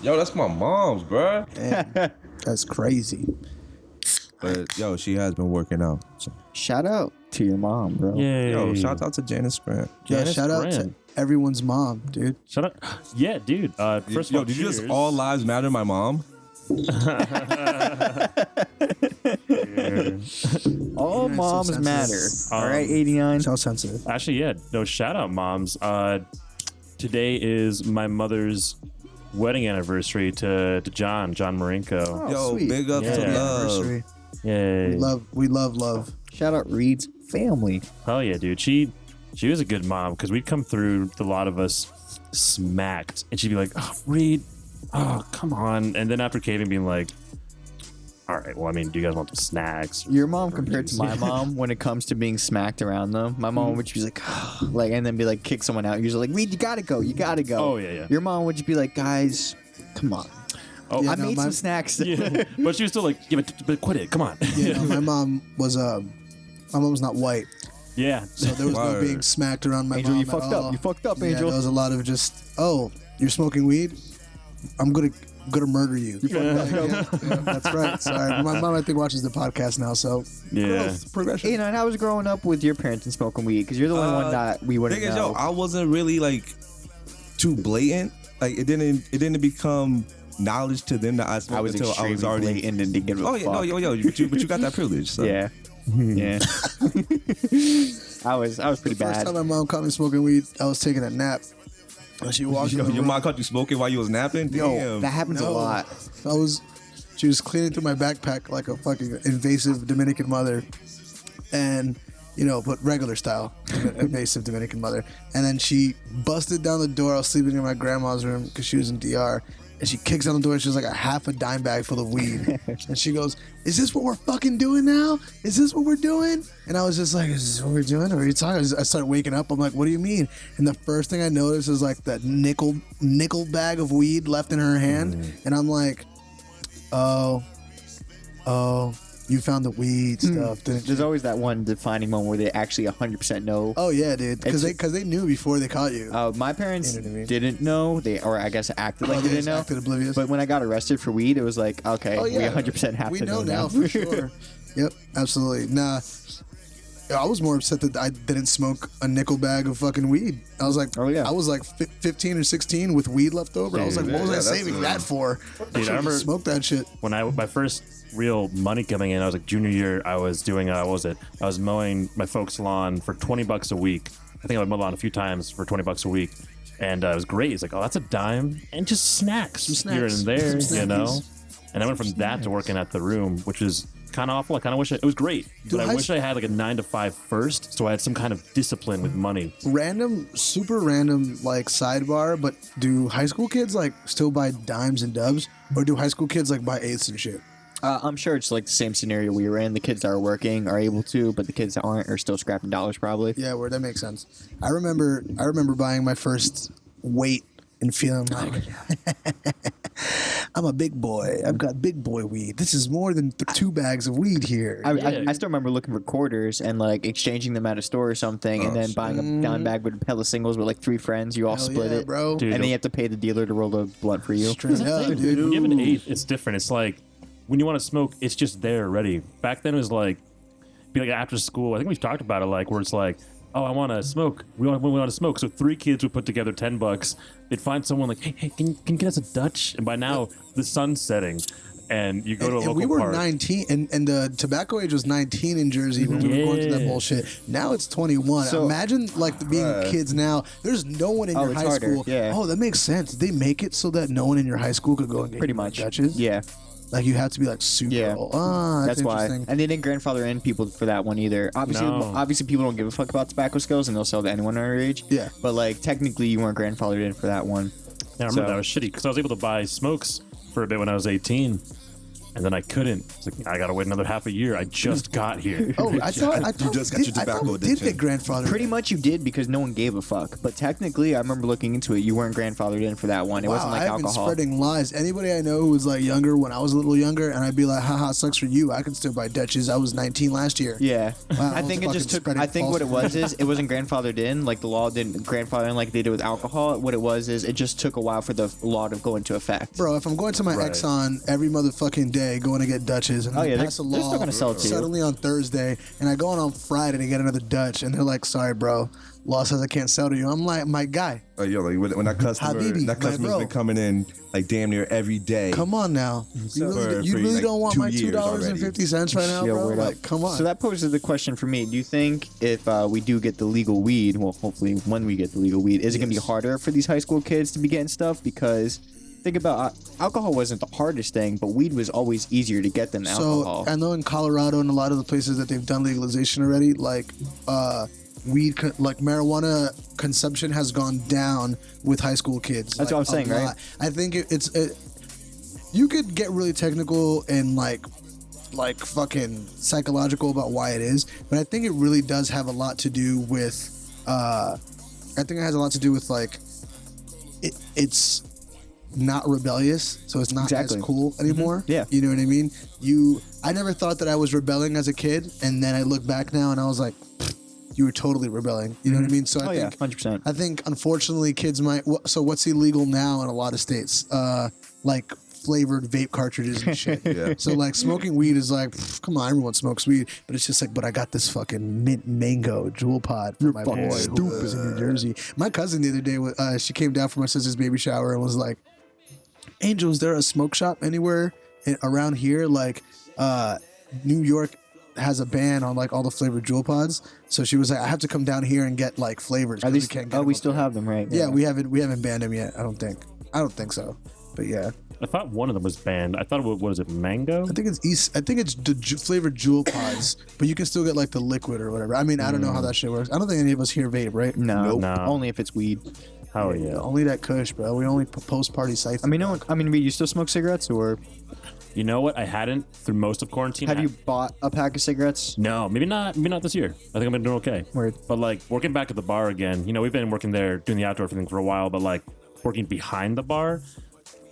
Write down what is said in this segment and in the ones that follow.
Yo, that's my mom's, bro. Damn, that's crazy. But yo, she has been working out. So. Shout out to your mom, bro. Yay. Yo, shout out to Janice Grant. Yeah, Janice shout out to Grant. everyone's mom, dude. Shout out. Yeah, dude. First of all, Did you just cheers. all lives matter, my mom? All You're moms so matter. sensitive. All right, 89. So sensitive. Actually, yeah. No, shout out, moms. Today is my mother's wedding anniversary to John Marinko. Oh, Yo, sweet. big up Yeah. to love. Anniversary. Yay. We love. Shout out Reed's family. Hell yeah, dude. She was a good mom because we'd come through, a lot of us smacked, and she'd be like, "Oh, Reed, oh, come on." And then after caving, being like, "All right, well, I mean, do you guys want some snacks?" Your mom compared to my mom when it comes to being smacked around them. My mom would just be like, and then be like, kick someone out. Usually like, Reed, you gotta go. Oh, yeah. Your mom would just be like, guys, come on. Oh, Yeah, I no, made my- some snacks. yeah. But she was still like, "Give it, but quit it. Come on." Yeah, no, my mom was not white, Yeah. so there was no Word. being smacked around my Angel, mom you at fucked all. up. You fucked up, Yeah, Angel. there was a lot of just, oh, you're smoking weed? I'm gonna murder you. Yeah, that's right. Sorry, my mom I think watches the podcast now, so Yeah. growth, progression. Hey, and I was growing up with your parents and smoking weed because you're the only one that we wouldn't Thing is, know. yo, I wasn't really like too blatant. Like it didn't become knowledge to them that I smoked I was until I extremely was already. blatant and didn't give a Oh yeah, fuck. no, yo, but you got that privilege. So. Yeah. Yeah. I was pretty First bad. time my mom caught me smoking weed, I was taking a nap. And she walked in the Your room. mom caught you smoking while you was napping. Yo, Damn. that happens a No. lot. She was cleaning through my backpack like a fucking invasive Dominican mother, and but regular style invasive Dominican mother. And then she busted down the door. I was sleeping in my grandma's room because she was in DR, and she kicks down the door and she was like a half a dime bag full of weed, and she goes, "Is this what we're fucking doing now? Is this what we're doing?" And I was just like, "Is this what we're doing? Or are you talking?" I started waking up. I'm like, "What do you mean?" And the first thing I noticed is like that nickel bag of weed left in her hand, and I'm like, oh, you found the weed stuff, didn't you? There's always that one defining moment where they actually 100% know. Oh yeah, dude, because they knew before they caught you. My parents You know what I mean? didn't know. Or I guess acted like Oh, they they didn't know. acted oblivious. But when I got arrested for weed, it was like, okay, Oh, yeah. we 100% have We to know now. for sure. Yep, absolutely. Nah, I was more upset that I didn't smoke a nickel bag of fucking weed. I was like, Oh, yeah. I was like 15 or 16 with weed left over. I was like, Dude, what was I that's saving that for? Dude, I remember Smoke that shit. when my first real money coming in, I was like junior year. I was doing what was it? I was mowing my folks' lawn for $20 a week. I think I mowed the lawn a few times for $20 a week, and it was great. It's like, oh, that's a dime, and just snacks, here and there, Some you know. snackies. And I went from that to working at the Room, which is kind of awful. I kind of wish it was great, but I high wish I had like a 9 to 5 first, so I had some kind of discipline with money. Super random, like sidebar, but do high school kids like still buy dimes and dubs? Or do high school kids like buy eighths and shit? I'm sure it's like the same scenario we were in. The kids that are working are able to, but the kids that aren't are still scrapping dollars probably. Yeah, where that makes sense. I remember buying my first weight and feeling like I'm a big boy. I've got big boy weed. This is more than 2 bags of weed here. I still remember looking for quarters and like exchanging them at a store or something, and then buying a dime bag with a hella singles with like 3 friends. You all Hell split yeah, it, bro. Dude, and then you have to pay the dealer to roll the blunt for you. Straight up, dude. When you have an eighth, it's different. It's like when you want to smoke, it's just there ready. Back then, it was like be like after school. I think we've talked about it, like where it's like, oh, I want to smoke. We want to smoke. So 3 kids would put together $10. They'd find someone like, hey, can you get us a Dutch? And by now the sun's setting, and you go to a And local we were park. 19, and the tobacco age was 19 in Jersey when we were going through that Yeah. bullshit. Now it's 21. So- Imagine like being kids now. There's no one in your it's high harder, school. yeah. Oh, that makes sense. They make it so that no one in your high school could go and get Pretty you much. Dutches. Yeah, Like you have to be like super Yeah. old. Ah, that's why. interesting. And they didn't grandfather in people for that one either. Obviously, No. obviously people don't give a fuck about tobacco skills, and they'll sell to anyone our age. Yeah. But like technically, you weren't grandfathered in for that one. Yeah, I remember So- that was shitty because I was able to buy smokes for a bit when I was 18. And then I couldn't. It's like, I gotta wait another half a year. I just got here. Oh, I thought You just got your tobacco I did addiction. get grandfathered. Pretty much you did because no one gave a fuck. But technically, I remember looking into it. You weren't grandfathered in for that one. It wasn't like I've alcohol. been spreading lies. Anybody I know who was like younger when I was a little younger, and I'd be like, haha, sucks for you. I can still buy Dutches. I was 19 last year. Yeah, Wow, I think I it was just took. fucking I think what it spreading was is it wasn't grandfathered in. Like the law didn't grandfather in like they did with alcohol. What it was is it just took a while for the law to go into effect. Bro, if I'm going to my Right. Exxon every motherfucking day going to get Dutches, and Oh, they yeah, pass a they're law still gonna sell it to you. suddenly on Thursday, and I go on Friday to get another Dutch, and they're like, sorry, bro, law says I can't sell to you. I'm like, my guy, Yo, like when that Habibi, my customer's bro. been coming in like damn near every day. come on now. You really, for, really like, don't want 2 my years $2.50 right now, Yeah, bro? word up. Like, come on. So that poses the question for me. Do you think if we do get the legal weed, well, hopefully when we get the legal weed, is it going to be harder for these high school kids to be getting stuff? Because think about alcohol wasn't the hardest thing, but weed was always easier to get than alcohol. So I know in Colorado and a lot of the places that they've done legalization already, like like marijuana consumption has gone down with high school kids. That's like, what I'm saying, a right? lot. I think you could get really technical and like fucking psychological about why it is, but I think it really does have a lot to do with I think it has a lot to do with like it's not rebellious, so it's not Exactly. as cool anymore. Yeah. You know what I mean? I never thought that I was rebelling as a kid, and then I look back now and I was like, you were totally rebelling. You know what I mean? So I yeah, think 100%. I think unfortunately kids might. So what's illegal now in a lot of states? Like flavored vape cartridges and shit. Yeah. So like smoking weed is like, come on, everyone smokes weed, but it's just like, but I got this fucking mint mango jewel pod for my boy who lives in New Jersey. My cousin the other day, she came down for my sister's baby shower and was like, Angel, is there a smoke shop anywhere around here? Like, New York has a ban on like all the flavored jewel pods, so she was like, I have to come down here and get like flavors. At 'cause least, we can't get oh, them we up still there. have them, right? Yeah, we haven't banned them yet. I don't think so. But yeah, I thought one of them was banned. I thought it was, what is it, mango? I think it's the flavored jewel pods, but you can still get like the liquid or whatever. I mean, I don't know how that shit works. I don't think any of us here vape, right? No, Nope. No. only if it's weed. Hell yeah. Only that Kush, bro. We only PostPartyCyph. I mean, no one. I mean, Reed, you still smoke cigarettes, or You know what? I hadn't through most of quarantine. have you bought a pack of cigarettes? No, maybe not. Maybe not this year. I think I've been doing okay. Word. But like working back at the bar again. You know, we've been working there doing the outdoor thing for a while. But like working behind the bar,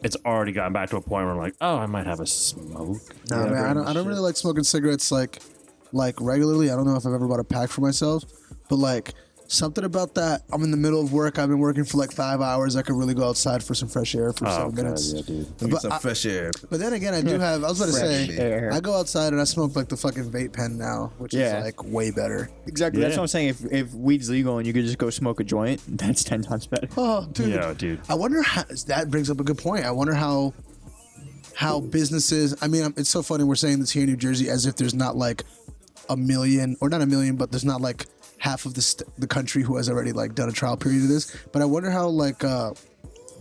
it's already gotten back to a point where I'm like, oh, I might have a smoke. Nah, man, I don't really like smoking cigarettes like regularly. I don't know if I've ever bought a pack for myself, but like something about that. I'm in the middle of work. I've been working for like 5 hours. I could really go outside for some fresh air for 7 minutes. Yeah, dude. Get But some fresh air. But then again, I do have. I was about to Fresh say, air. I go outside and I smoke like the fucking vape pen now, which Yeah. is like way better. Exactly. That's Yeah. what I'm saying. If weed's legal and you could just go smoke a joint, that's 10 times better. Oh, dude. Yeah, dude. I wonder how that brings up a good point. I wonder how businesses. I mean, it's so funny we're saying this here in New Jersey as if there's not like a million, or not a million, but there's not like half of the country who has already like done a trial period of this. But I wonder how like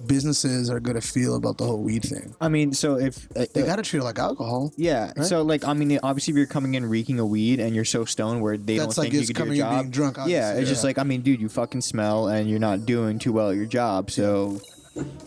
businesses are gonna feel about the whole weed thing. I mean, so if They gotta treat it like alcohol. yeah, so like I mean, obviously, if you're coming in reeking a weed and you're so stoned where they That's don't like think you it's could do coming your in job, being drunk, yeah, obviously, it's just yeah. like I mean, dude, you fucking smell and you're not doing too well at your job, so.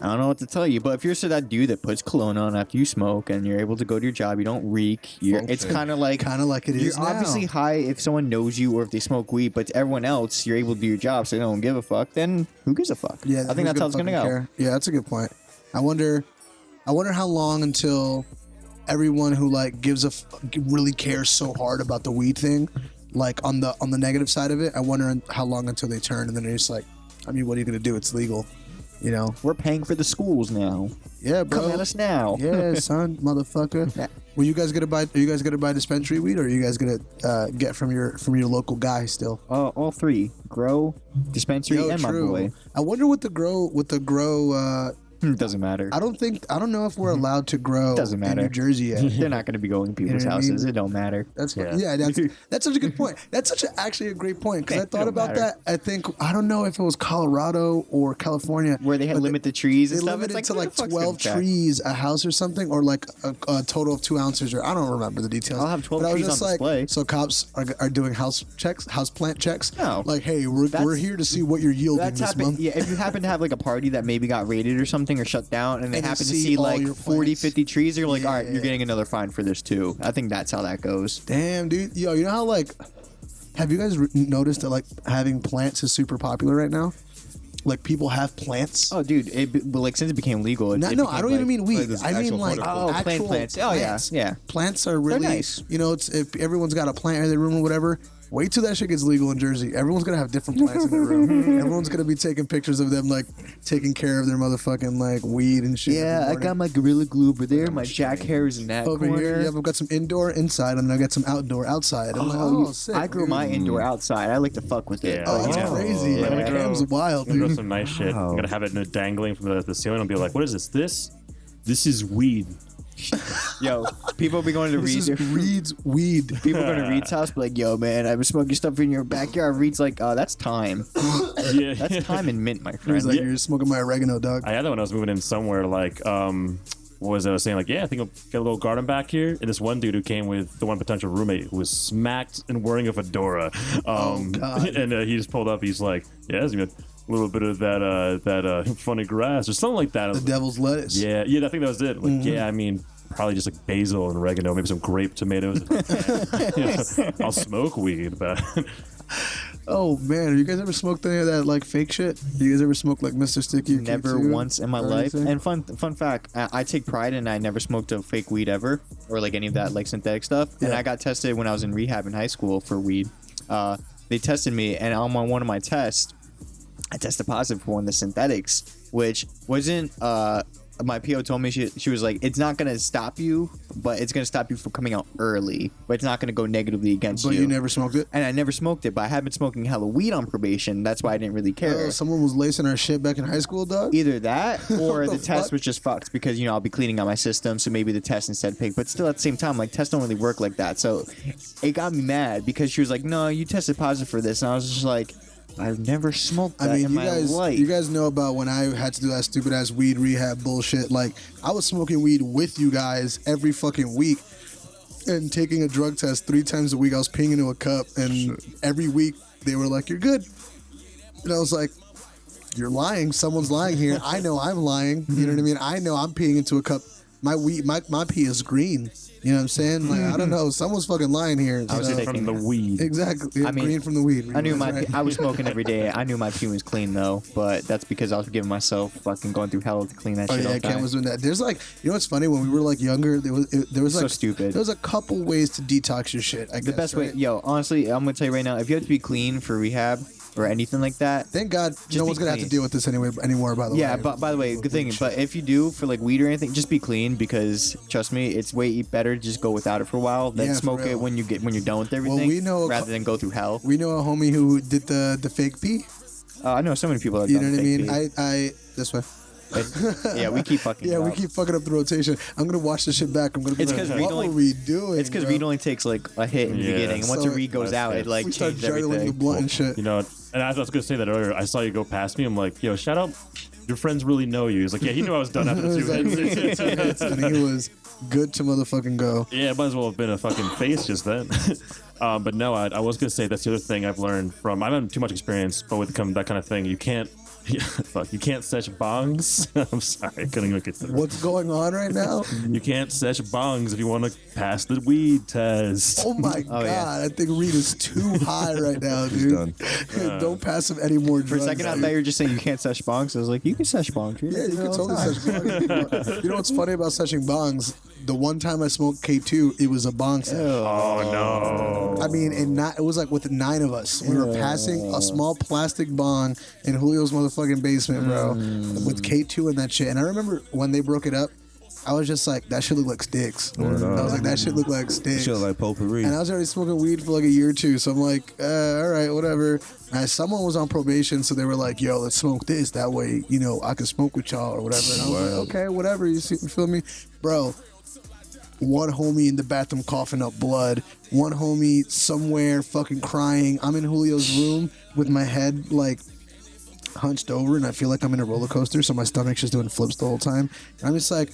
I don't know what to tell you, but if you're so that dude that puts cologne on after you smoke and you're able to go to your job, you don't reek. It's kind of like it is you're now. obviously high if someone knows you or if they smoke weed, but to everyone else, you're able to do your job, so they don't give a fuck. Then who gives a fuck? Yeah, I think that's how it's gonna go. care? Yeah, that's a good point. I wonder how long until everyone who like really cares so hard about the weed thing, like on the negative side of it. I wonder how long until they turn and then they're just like, I mean, what are you gonna do? It's legal, you know? We're paying for the schools now. Yeah, bro. Come at us now. Yeah, son, motherfucker. Yeah. Are you guys gonna buy dispensary weed, or are you guys gonna get from your local guy still? All three: grow, dispensary, and my boy. I wonder what the grow Doesn't matter. I don't know if we're allowed to grow Doesn't in matter. New Jersey yet. They're not going to be going to people's know what I mean? houses. It don't matter. That's Yeah. that's such a good point. That's actually a great point because I It thought don't about matter. that. I don't know if it was Colorado or California Where they had but limit the trees They and stuff. limited It's to who the like fuck's 12 gonna check? trees a house or something, or like a total of 2 ounces, or I don't remember the details. I'll have 12 but I was trees just on like, display. so cops are doing house plant checks. No. Like, hey, we're That's- here to see what you're yielding That's this happened. month. Yeah, if you happen to have like a party that maybe got raided or something, something or shut down, and they And you happen to see see all like your 40, plants. 50 trees, you're like, all right, Yeah. you're getting another fine for this too. I think that's how that goes. Damn, dude. Yo, you know how like, have you guys noticed that like having plants is super popular right now? Like people have plants. Oh, dude, but like since it became legal, No, it no, became, I don't even like, mean weed. like this I mean actual like horticulture. Oh, actual plants. Oh, yeah, plants. yeah. Plants are really nice. You know, it's if everyone's got a plant in their room or whatever. Wait till that shit gets legal in Jersey. Everyone's gonna have different plants in their room. Everyone's gonna be taking pictures of them like taking care of their motherfucking like weed and shit. Yeah, every I morning. got my Gorilla Glue over there. My Jack hair is in that over corner. here. Yeah, I've got some indoor inside, and I got some outdoor outside. I'm like, oh, sick. I grew dude. my indoor outside. I like to fuck with it. Yeah. Oh, it's Yeah. crazy. Yeah. Like, Cam's wild, I'm gonna grow dude. some nice shit. Wow. I'm gonna have it dangling from the ceiling. I'll be like, what is this? This is weed. Yo, people be going to This Reed's. is Reed's weed. People go to Reed's house, be like, yo, man, I've been smoking stuff in your backyard. Reed's like, that's thyme. Yeah, That's thyme and mint, my He was friend. like, you're smoking my oregano, dog. I had that when I was moving in somewhere. Like, what was it? I was saying like, yeah, I think I'll get a little garden back here. And this one dude who came with the one potential roommate who was smacked and wearing a fedora. God. And he just pulled up. He's like, yeah, there's a little bit of that funny grass or something like that. I The was devil's lettuce. yeah, I think that was it. Like, yeah, I mean, probably just like basil and oregano, maybe some grape tomatoes. You know, I'll smoke weed, but Oh man, have you guys ever smoked any of that like fake shit? You guys ever smoked like Mr. Sticky? or Never K2 once in my or life. anything? And fun fact, I take pride in I never smoked a fake weed ever, or like any of that like synthetic stuff. And Yeah. I got tested when I was in rehab in high school for weed. They tested me, and on one of my tests, I tested positive for one of the synthetics, which wasn't. My PO told me she was like, it's not gonna stop you, but it's gonna stop you from coming out early, but it's not gonna go negatively against But you never smoked it? And I never smoked it, but I had been smoking hella weed on probation. That's why I didn't really care. Oh, someone was lacing our shit back in high school, dog? Either that or What the the test fuck? was just fucked because, you know, I'll be cleaning out my system, so maybe the test instead picked. But still, at the same time, like, tests don't really work like that. So it got me mad because she was like, no, you tested positive for this. And I was just like, I've never smoked that I mean, in my life. you guys know about when I had to do that stupid ass weed rehab bullshit. Like, I was smoking weed with you guys every fucking week and taking a drug test 3 times a week. I was peeing into a cup, and every week they were like, "You're good," and I was like, "You're lying. Someone's lying here. I know I'm lying. You know what I mean? I know I'm peeing into a cup. My weed, my pee is green. You know what I'm saying? Like, I don't know. Someone's fucking lying here. I was So- taking- from the weed. exactly. Yeah, I mean, green from the weed. I knew my Right. I was smoking every day. I knew my pee was clean though, but that's because I was giving myself fucking going through hell to clean that Oh shit yeah, all the Cam time. was doing that. There's like, you know what's funny? When we were like younger, there was So like stupid. There was a couple ways to detox your shit. I guess, The best way, right? yo, honestly, I'm gonna tell you right now, if you have to be clean for rehab or anything like that, Thank God, no be one's gonna have to clean. deal with this anymore. By the way. yeah. But by the way, good thing. But if you do for like weed or anything, just be clean because trust me, it's way better to just go without it for a while than Yeah, for smoke it real. when you're done with everything. we know a rather cou- than go through hell. we know a homie who did the fake pee. I know so many people that You done know what I fake mean? pee. I this way. Yeah, we keep fucking. Yeah, it we up. keep fucking up the rotation. I'm gonna watch this shit back. I'm gonna be It's like, 'cause what Reed were only- we doing? It's because bro? weed only takes like a hit in the Yeah. beginning, and once So the weed goes that's out, good. it like we start changes juggling the everything. blunt and shit. You know, and I was gonna say that earlier. I saw you go past me. I'm like, yo, shout out. Your friends really know you. He's like, yeah, he knew I was done after It was 2 like, hits. and he was good to motherfucking go. Yeah, it might as well have been a fucking face just then. But no, I was gonna say that's the other thing I've learned from. I don't have too much experience, but with that kind of thing, you can't. You can't sesh bongs. I'm sorry, I couldn't even get through. What's going on right now? You can't sesh bongs if you want to pass the weed test. Oh my god! yeah. I think Reed is too high right now, dude. done. Don't pass him any more For drugs. a second, I dude. thought you were just saying you can't sesh bongs. I was like, you can sesh bongs. Yeah, you can totally sesh bongs. You know what's funny about seshing bongs? The one time I smoked K2, it was a bong sesh. Oh no! I mean, it was like with 9 of us. We were passing a small plastic bong in Julio's motherfucking basement, bro, with K2 and that shit. And I remember when they broke it up, I was just like, that shit looked like sticks. I was like, that shit looked like sticks. Shit like potpourri. And I was already smoking weed for like a year or two, so I'm like, all right, whatever. And someone was on probation, so they were like, yo, let's smoke this. That way, you know, I can smoke with y'all or whatever. And I was like, okay, whatever. You feel me? Bro, one homie in the bathroom coughing up blood. One homie somewhere fucking crying. I'm in Julio's room with my head like hunched over, and I feel like I'm in a roller coaster, so my stomach's just doing flips the whole time. And I'm just like,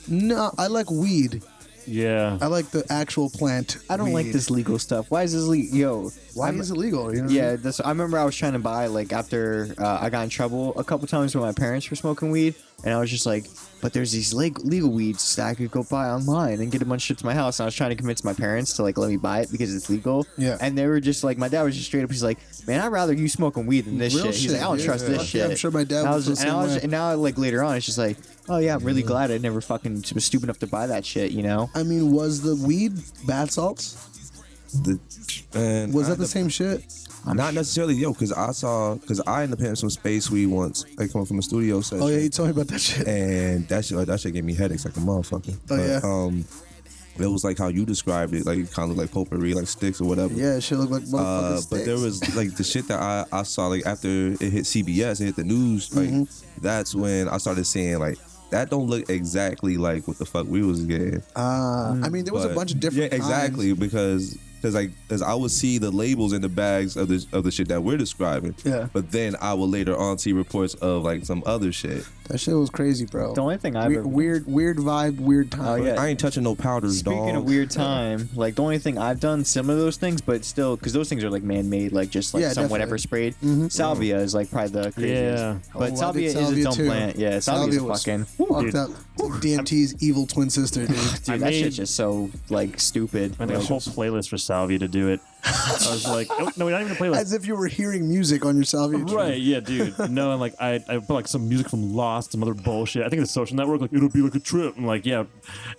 no, I like weed. Yeah. I like the actual plant. I don't like weed. this legal stuff. Why is this legal? Yo, Why is it legal? You know what I Yeah, mean? I remember I was trying to buy like after I got in trouble a couple times with my parents for smoking weed. And I was just like, but there's these legal weeds that I could go buy online and get a bunch of shit to my house. And I was trying to convince my parents to like let me buy it because it's legal. Yeah. And they were just like, my dad was just straight up. He's like, man, I'd rather you smoking weed than this Real shit. He's like, I don't dude. trust this Fuck shit. yeah, I'm sure my dad And I was was, the and I same was, way. and now like later on, it's just like, oh yeah, I'm really glad I never fucking was stupid enough to buy that shit. You know? I mean, was the weed bath salts? And Was that the same shit? Not necessarily, because I ended up hitting some space weed once, like coming from a studio session. Oh yeah, you told me about that shit. And that shit gave me headaches like a motherfucker. It was like how you described it, like it kind of looked like potpourri, like sticks or whatever. Yeah, it shit looked like motherfucking sticks. But there was like the shit that I saw like after it hit CBS, it hit the news, like that's when I started seeing like that don't look exactly like what the fuck we was getting. I mean, there was a bunch of different kinds. Exactly, because I would see the labels in the bags of the shit that we're describing. Yeah. But then I would later on see reports of like some other shit. That shit was crazy, bro. The only thing I've ever... weird vibe, weird time. Oh, yeah. I ain't touching no powders, Speaking dog. of weird time, like the only thing I've done similar to those things, but still, because those things are like man-made, like just like Yeah, some definitely. whatever sprayed. Salvia is like probably the craziest. Yeah. But Oh, I salvia did is salvia its own too. plant. Yeah, salvia is was fucking. fucked Dude. up. DMT's evil twin sister, dude. Dude, I that made- shit's just so like stupid. I made a Like, whole playlist for salvia to do it. I was like, oh, no, not even a playlist. As if you were hearing music on your salvia tree. Right, yeah, dude. No, and like I put like some music from Lost, some other bullshit. I think the Social Network, like it'll be like a trip. I'm like, yeah,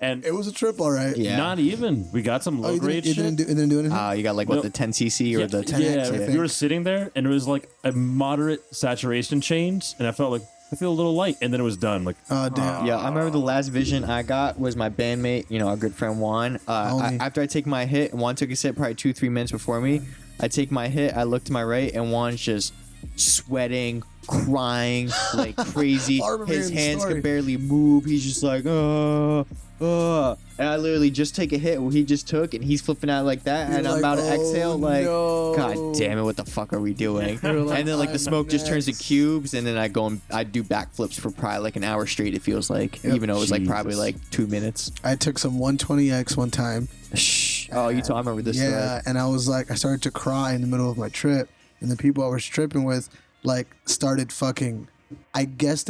and It was a trip, all right. Yeah. not even. We got some Oh, low you grade didn't, shit. it didn't do anything? you got like what No. the 10cc or the 10x. I yeah, think. we were sitting there, and it was like a moderate saturation change, and I felt like I feel a little light, and then it was done. Like, Oh, damn. Yeah, I remember the last vision I got was my bandmate, you know, our good friend Juan. Homie. After I take my hit, Juan took a sip probably 2-3 minutes before me. I take my hit, I look to my right, and Juan's just sweating, crying like crazy. I remember His hearing the hands story. could barely move. He's just like, and I literally just take a hit what he just took, and he's flipping out like that, You're and I'm like, about to "Oh, exhale, like, no." God damn it, what the fuck are we doing? You're like, And then like the "I'm smoke just turns to next." cubes, and then I go and I do backflips for probably like an hour straight. It feels like, Yep. even though it was like probably Jesus. like 2 minutes. I took some 120X one time. Shh. Oh, you told I remember this. Yeah, story. and I was like, I started to cry in the middle of my trip, and the people I was tripping with, like, started fucking. I guess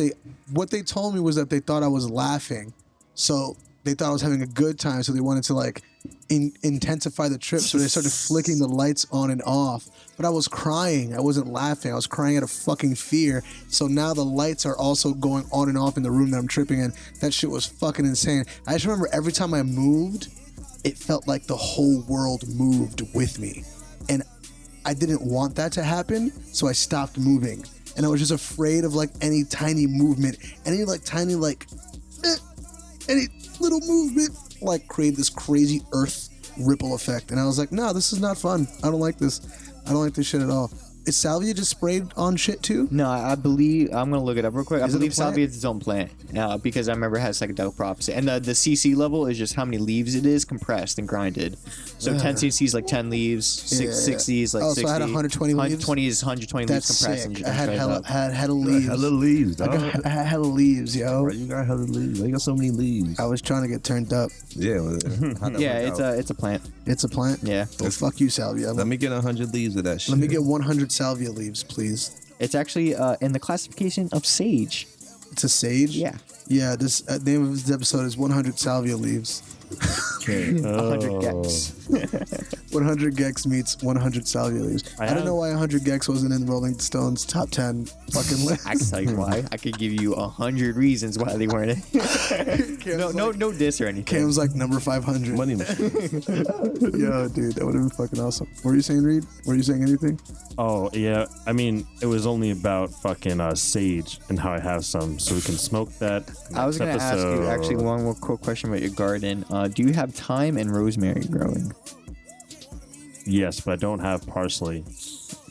what they told me was that they thought I was laughing, so they thought I was having a good time, so they wanted to like intensify the trip, so they started flicking the lights on and off. But I was crying. I wasn't laughing. I was crying out of fucking fear. So now the lights are also going on and off in the room that I'm tripping in. That shit was fucking insane. I just remember every time I moved, it felt like the whole world moved with me. And I didn't want that to happen, so I stopped moving. And I was just afraid of like any tiny movement, any like tiny like, any little movement, like create this crazy earth ripple effect. And I was like, no, this is not fun. I don't like this. I don't like this shit at all. Is salvia just sprayed on shit too? No, I believe I'm gonna look it up real quick. Is I it a believe plant? salvia is its own plant, because I remember it has psychedelic prophecy, and the CC level is just how many leaves it is compressed and grinded. So 10 CC is like 10 leaves, Yeah. 60 is like Oh, 60. so I had 120 leaves? 120 is 120 That's leaves compressed. sick. And I just had straight hella, up. hella leaves. Hella leaves, dog. I had hella leaves, yo. Bro, you got hella leaves. You got so many leaves. I was trying to get turned up. Yeah. How'd that Yeah, work out? it's a plant. It's a plant. Yeah, Well, fuck you, salvia. Let me get 100 leaves of that shit. Let me get 100 salvia leaves, please. it's actually in the classification of sage. It's a sage. Yeah, Yeah. This name of this episode is 100 salvia leaves. Okay. 100 gex. 100 gex meets 100 salvia leaves. I don't have- know why 100 gex wasn't in Rolling Stone's top 10 fucking list. I can tell you why. I could give you 100 reasons why they weren't. No diss or anything. Cam's like number 500. Money machine. Yo, dude, that would have been fucking awesome. What were you saying, Reed? Were you saying anything? oh yeah, I mean, it was only about fucking sage and how I have some, so we can smoke that. I was next gonna ask you episode. actually one more quick question about your garden. Do you have thyme and rosemary growing? Yes, but I don't have parsley.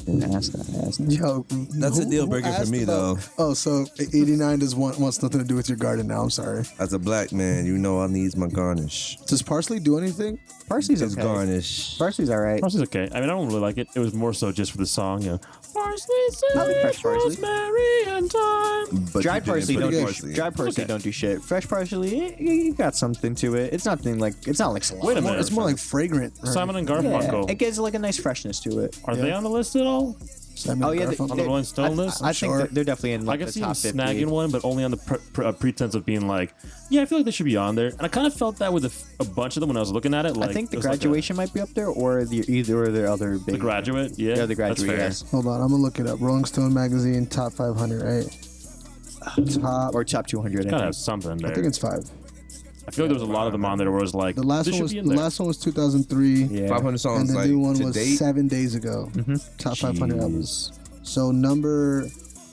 Didn't ask that. I asked that. Yo, That's a deal breaker for asked me, about- Oh, so 89 wants nothing to do with your garden now. I'm sorry. As a black man, you know I needs my garnish. Does parsley do anything? Parsley's It's okay. garnish. Parsley's all right. Parsley's okay. I mean, I don't really like it. It was more so just for the song, you know. Parsley, I like fresh sage, parsley. rosemary, and thyme. But Dried you parsley didn't don't put do parsley. dried parsley Okay. don't do shit. Fresh parsley, you got something to it. It's nothing like it's not like salami. Wait a minute. It's more like fragrant. right? Simon and Yeah, Garfunkel. it gives like a nice freshness to it. Are they on the list at all? Simon Oh yeah, Garfunkel. On the Rolling Stone list? I sure. think they're definitely in I like can the see him top 50. snagging one, but only on the pretense of being like, yeah, I feel like they should be on there. And I kind of felt that with a bunch of them when I was looking at it. Like, I think the there's like Graduation might be up there, or either of their other big. The Graduate, yeah. Yeah, the Graduate. That's fair. Yes. Hold on, I'm gonna look it up. Rolling Stone magazine top 500, right? Top. Or top 200. Gotta I have think. something there. I think it's 5. I feel like there was a lot of them on there where it was like, The last this one should was be in there. 2003. Yeah. 500 songs And the like new one to was date. 7 days ago. Top 500 albums. So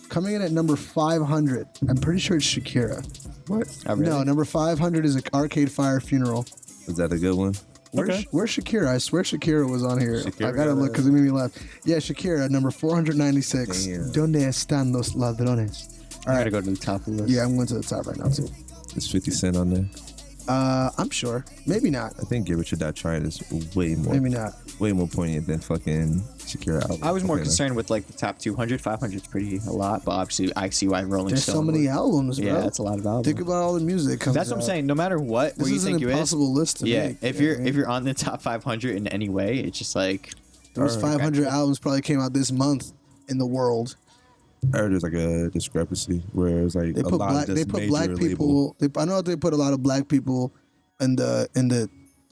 coming in at number 500. I'm pretty sure it's Shakira. What? Oh, really? No, number 500 is Arcade Fire Funeral. Is that a good one? Where's Shakira? I swear Shakira was on here. Shakira I gotta look because it made me laugh. Yeah, Shakira, number 496. Damn. Donde están los ladrones? I gotta go to the top of the list. Yeah, I'm going to the top right now too. Is 50 Cent on there? I'm sure. Maybe not. I think Get Rich or Die Trying is way more poignant than fucking Shakira album. I was more Okay, concerned with like the top 200. 500 is pretty a lot, but obviously I see why Rolling There's Stone. so many albums, bro. Yeah, that's a lot of albums. Think about all the music. Comes That's what I'm out. saying. No matter what, This where you is think an you is, impossible list to yeah. make. If you know you're what I mean? if you're on the top 500 in any way, it's just like Those 500 albums probably came out this month in the world. I heard there's like a discrepancy where it's like They a put lot black. of They just put major black label. people. I know they put a lot of black people in the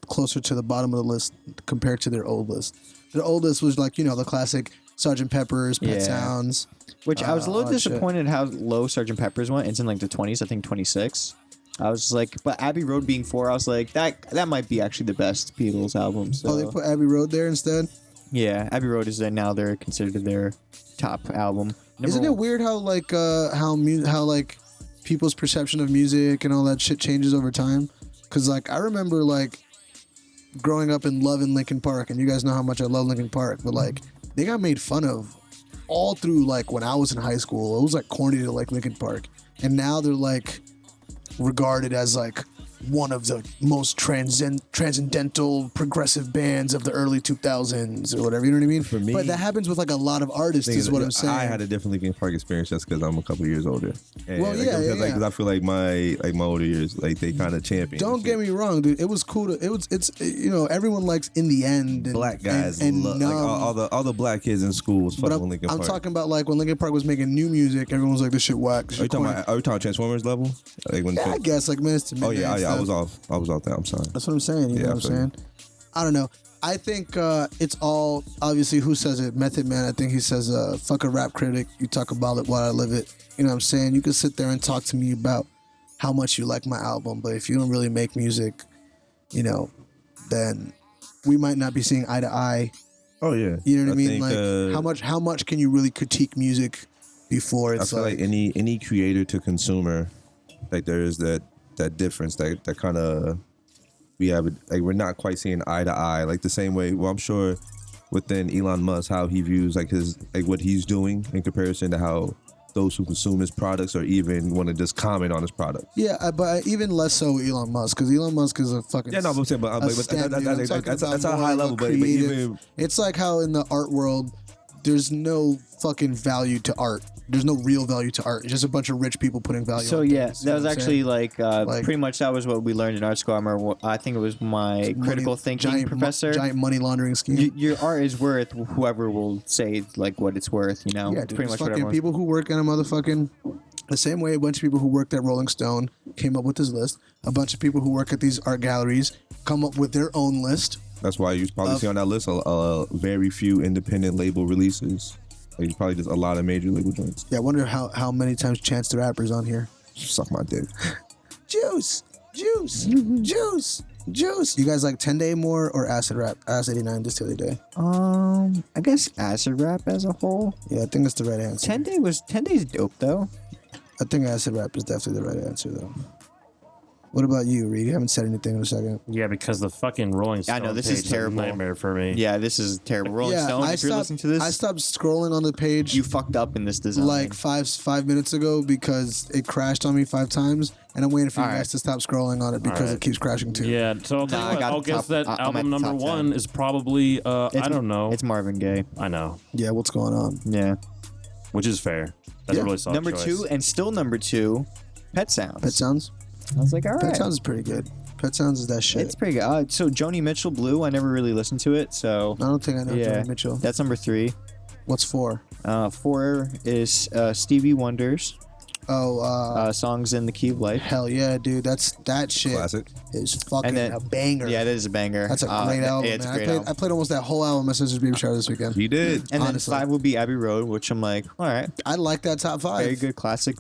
closer to the bottom of the list compared to their old list. Their old list was like the classic Sgt. Pepper's, Pet Yeah. Sounds. Which I was a all little that shit. disappointed how low Sgt. Pepper's went. It's in like the 20s, I think 26. I was like, but Abbey Road being 4, I was like, that might be actually the best Beatles album. So. Oh, they put Abbey Road there instead. Yeah, Abbey Road is now they're considered their top album. Isn't it weird how like how like people's perception of music and all that shit changes over time? Because like I remember like growing up and loving Linkin Park, and you guys know how much I love Linkin Park, but like they got made fun of all through like when I was in high school. It was like corny to like Linkin Park, and now they're like regarded as like one of the most transcendental progressive bands of the early 2000s or whatever, you know what I mean? For me- but that happens with like a lot of artists, is what I'm saying. I had a different Linkin Park experience just because I'm a couple years older. And Well, yeah, because yeah. I feel like my older years, like they kind of champion. Don't get me wrong, dude. It was cool to. It's everyone likes In the End. And, Black guys and love, Numb. like all the black kids in school was But fucking with Linkin I'm Park. talking about like when Linkin Park was making new music, everyone was like, "This shit whack." This Are you shit talking corny. about? Are you talking Transformers level? Like when? Yeah, I guess like Minutes to Oh Midnight. yeah, and I stuff. was off. I was off there. I'm sorry. That's what I'm saying. You Yeah, know I what I'm feel you. saying? I don't know. I think it's all obviously who says it. Method Man. I think he says, "Fuck a rap critic. You talk about it while I live it." You know what I'm saying? You can sit there and talk to me about how much you like my album, but if you don't really make music, then we might not be seeing eye to eye. Oh yeah. You know what I mean? think, Like how much can you really critique music before I it's feel like any creator to consumer, like there is that difference that kind of we have like we're not quite seeing eye to eye like the same way. Well, I'm sure within Elon Musk how he views like his like what he's doing in comparison to how those who consume his products or even want to just comment on his product. Yeah, but even less so Elon Musk, because Elon Musk is a fucking Yeah, no, but I'm saying, but that's a high level, but creative. even It's like how in the art world, there's no fucking value to art. There's no real value to art. It's just a bunch of rich people putting value. So on yeah, things, you that know was what I'm actually saying? like pretty much that was what we learned in art school. I remember I think it was my critical Money- thinking professor. giant money laundering scheme. Your art is worth whoever will say like what it's worth. You know, Yeah, It's dude, pretty it's much fucking whatever. people who work at a motherfucking the same way a bunch of people who worked at Rolling Stone came up with this list. A bunch of people who work at these art galleries come up with their own list. that's why you probably see on that list a very few independent label releases. Like it's probably just a lot of major label joints. Yeah, I wonder how many times Chance the Rapper's on here. Suck my dick. Juice. You guys like 10 Day More or Acid Rap? Acid 89 just the other day. I guess acid rap as a whole. Yeah, I think that's the right answer. 10 Days dope though. I think Acid Rap is definitely the right answer though. What about you, Reed? You haven't said anything in a second. Yeah, because the fucking Rolling Stone I know, this page is terrible. a nightmare for me. Yeah, this is terrible. Rolling yeah, Stone. I If you're listening to I this, stopped scrolling on the page you fucked up in this design. like five minutes ago because it crashed on me 5 times, and I'm waiting for you All guys right. to stop scrolling on it because right. it keeps crashing too. Yeah, so I'll, tell Nah, you I what, got I'll the guess top- that I'm at album the number top 10. 1 is probably I don't know. It's Marvin Gaye. I know, Yeah, what's going on? Yeah. which is fair. That's Yeah. a really solid Number choice. 2 and still number 2, Pet Sounds. Pet Sounds? I was like, all right. Pet Sounds is pretty good. Pet Sounds is that shit. It's pretty good. So Joni Mitchell, Blue. I never really listened to it. So I don't think I know yeah, Joni Mitchell. That's number 3. What's 4? 4 is Stevie Wonders. Oh, Songs in the Key of Life. hell yeah, dude. That shit Classic. is fucking And then- a banger. Yeah, that is a banger. That's a great album, Yeah, it's a man. great album. I played almost that whole album at my sister's baby shower this weekend. He did. And honestly. then 5 would be Abbey Road, which I'm like, all right, I like that top 5. very good classic